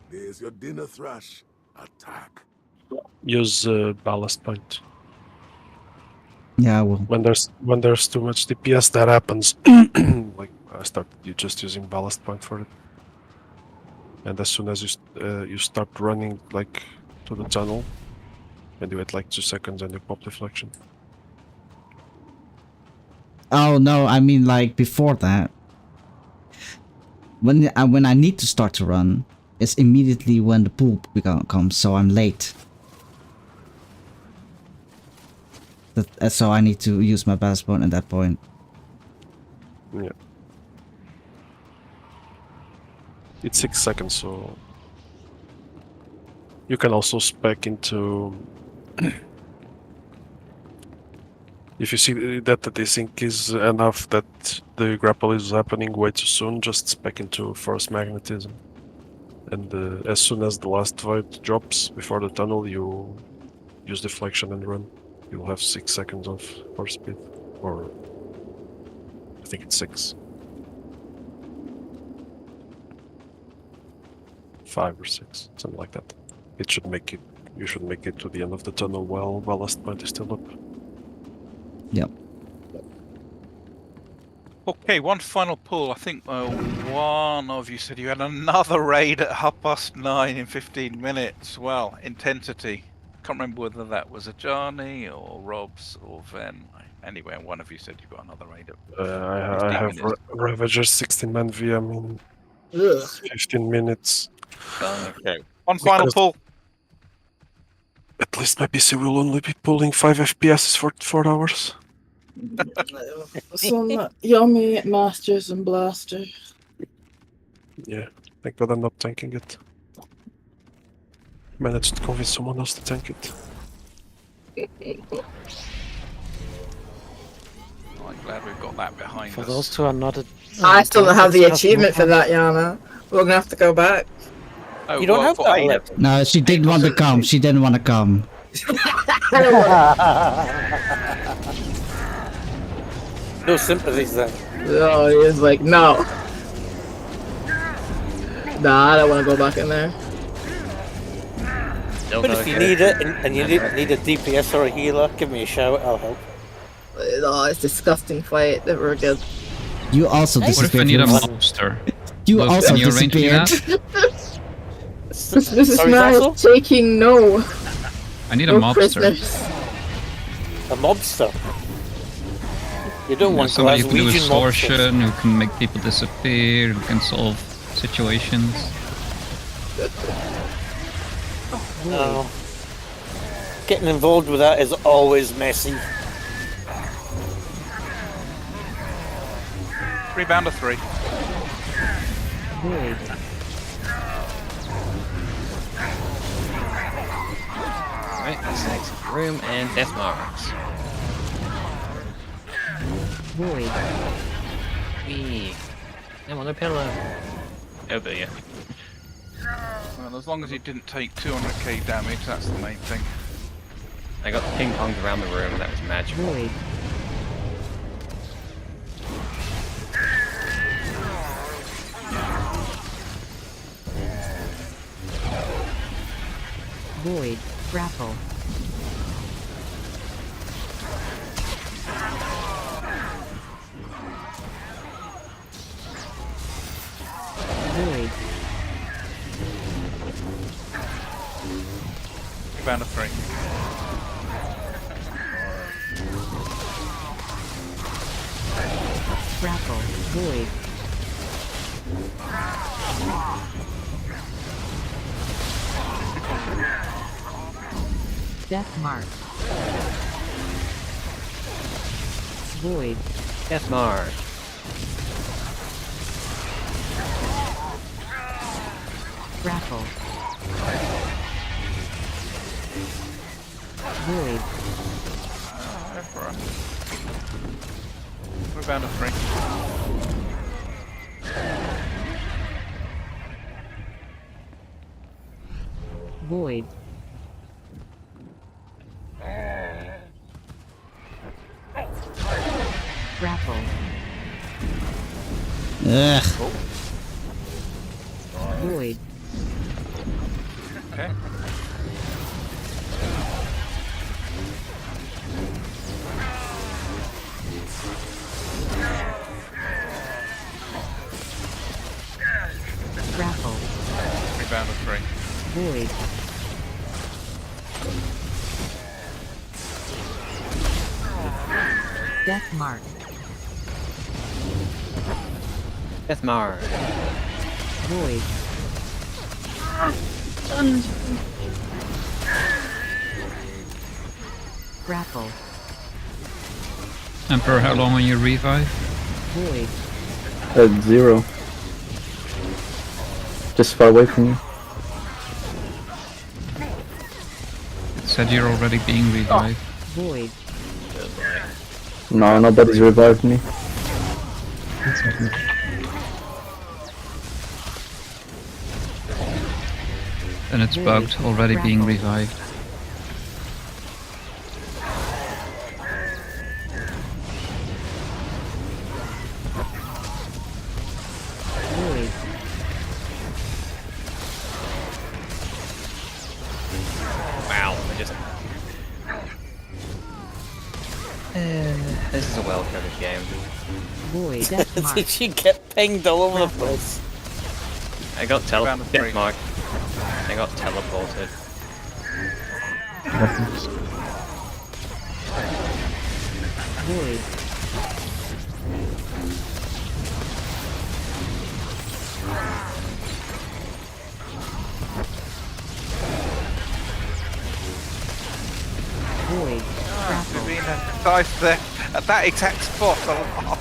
There's your dinner, Thrash. Attack. Use ballast point. Yeah, I will. When there's too much DPS, that happens. Like I started just using ballast point for it. And as soon as you start running like to the tunnel, and you wait like 2 seconds and you pop deflection. Oh no, I mean like before that. When I need to start to run, it's immediately when the pull comes, so I'm late. So I need to use my ballast point at that point. Yeah. It's 6 seconds, so you can also spec into. If you see that the desync is enough that the grapple is happening way too soon, just spec into force magnetism. And as soon as the last void drops before the tunnel, you use deflection and run. You'll have 6 seconds of force speed, or I think it's 6. 5 or 6, something like that. It should make it. You should make it to the end of the tunnel while ballast point is still up. Yep. Okay, one final pull. I think one of you said you had another raid at 9:30 in 15 minutes. Well, intensity. Can't remember whether that was a Johnny or Rob's or Ven. Anyway, one of you said you got another raid at I have Ravager's 16-man VM in Ugh. 15 minutes. Okay, one final pull. At least my PC will only be pulling 5 FPS for 4 hours. Some yummy masters and blasters. Yeah, thank God I'm not tanking it. Managed to convince someone else to tank it. I'm glad we've got that behind For us. those who are not. I still don't have the achievement for that, Yana. We're gonna have to go back. Oh, You don't have well, that I- left. No, she didn't want to come. She didn't want to come. No sympathies then. Oh, he was like, no. Nah, I don't want to go back in there. But if you need it and you need a DPS or a healer, give me a shout. I'll help. Oh, it's a disgusting fight. Never good. You also What if I disappeared. need a from- monster? You Luke, also can you arrange me disappeared. that? Mrs. Sorry, Man Zazzle? is taking no. I need a No mobster. prisoners. A mobster. You don't want Somebody who can do Glaswegian mobsters. extortion, who can make people disappear, who can solve situations. No. Getting involved with that is always messy. Rebound of 3. Void. Right, let's exit the room and death marks. Void. Wee. Come on, no pillow. Oh, but yeah. Well, as long as you didn't take 200k damage, that's the main thing. I got ping-ponged around the room, and that was magical. Void. Void. Grapple. Void. Found a 3. Grapple. Void. Death mark. Void. Death mark. Grapple. Void. We found a 3. Void. Grapple. Ugh. Void. Okay. Grapple. We found a 3. Void. Death mark. Death mark. Void. Grapple. Emperor, how long will you revive? Void. At 0. Just far away from you. It said you're already being revived. Void. No, nobody's revived me. Then it's bugged, already being revived. Void. Wow, I just... this is a well-coded game. Void. Death mark. Did you get pinged all over the place? I got Found a 3. Death mark. I got teleported. Void. Void. There's been a dice there at that exact spot a lot.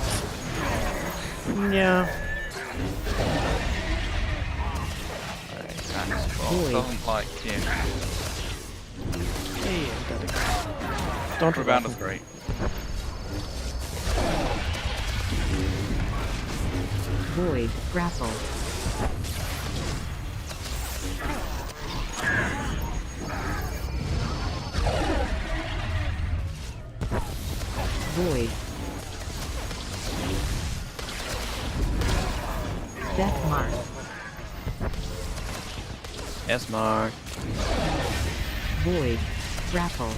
Yeah. Doesn't like you. Hey, I'm dead. Don't Rebound a revive me. 3. Void. Grapple. Void. Death mark. Death mark. Void. Grapple.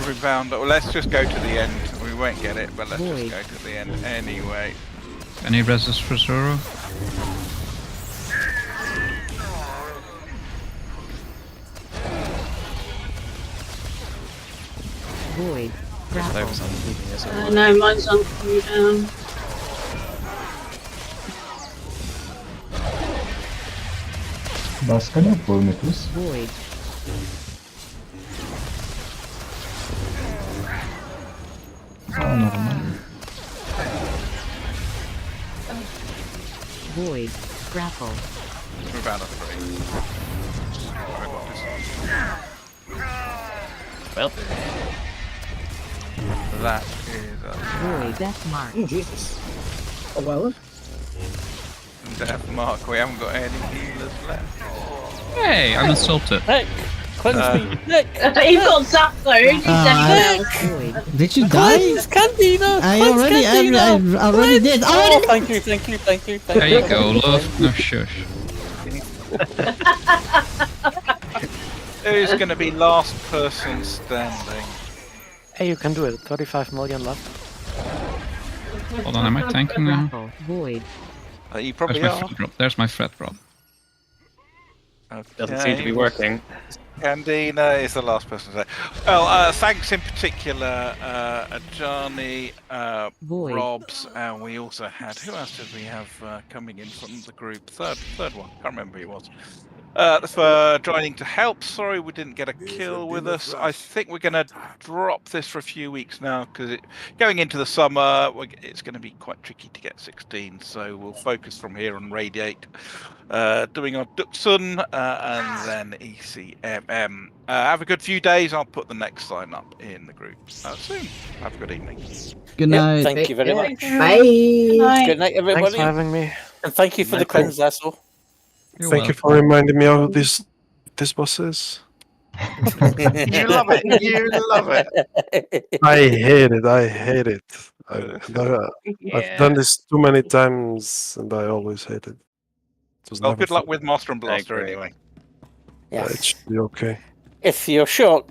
Rebound. Well, let's just go to the end. We won't get it, but let's Void. just go to the end anyway. Any resist for Zoro? Void. Grapple. No, mine's on cooldown. Boss, can you pull me, please? Void. Oh, never mind. Void. Grapple. Rebound a 3. I got this. Well. That is a... Void. Death mark. Oh, Jesus. Oh, well. death, Mark. We haven't got any healers left. Hey, I'm insulted. Nick, cleanse me, Nick. You've got Zap though. You Did you die? Cleanse Cantina. I Cleanse already, Cantina. I already did. Oh, thank you, thank you, thank you, thank There you. you go, love. No shush. Who's going to be last person standing? Hey, you can do it. 35 million left. Hold on, am I tanking now? Grapple. Void. You There's probably my are. threat drop. There's my threat drop. Doesn't seem to be working. Candina is the last person to say. Well, thanks in particular, Johnny, Void. Robs, and we also had, who else did we have coming in from the group? Third one, can't remember who it was. For joining to help. Sorry we didn't get a kill with us. I think we're going to drop this for a few weeks now because going into the summer, it's going to be quite tricky to get 16. So we'll focus from here on Raid 8, doing our Duxun and then ECMM. Have a good few days. I'll put the next sign up in the group soon. Have a good evening. Good night. Yep, thank you very much. Bye. Good night, everybody. Thanks for having me. And thank you for the cleanse, Zasso. Thank you for reminding me of this bosses. You love it. You love it. I hate it. I hate it. I've done this too many times, and I always hate it. Well, good luck with Master and Blaster anyway. Yeah. It should be okay. If you're short,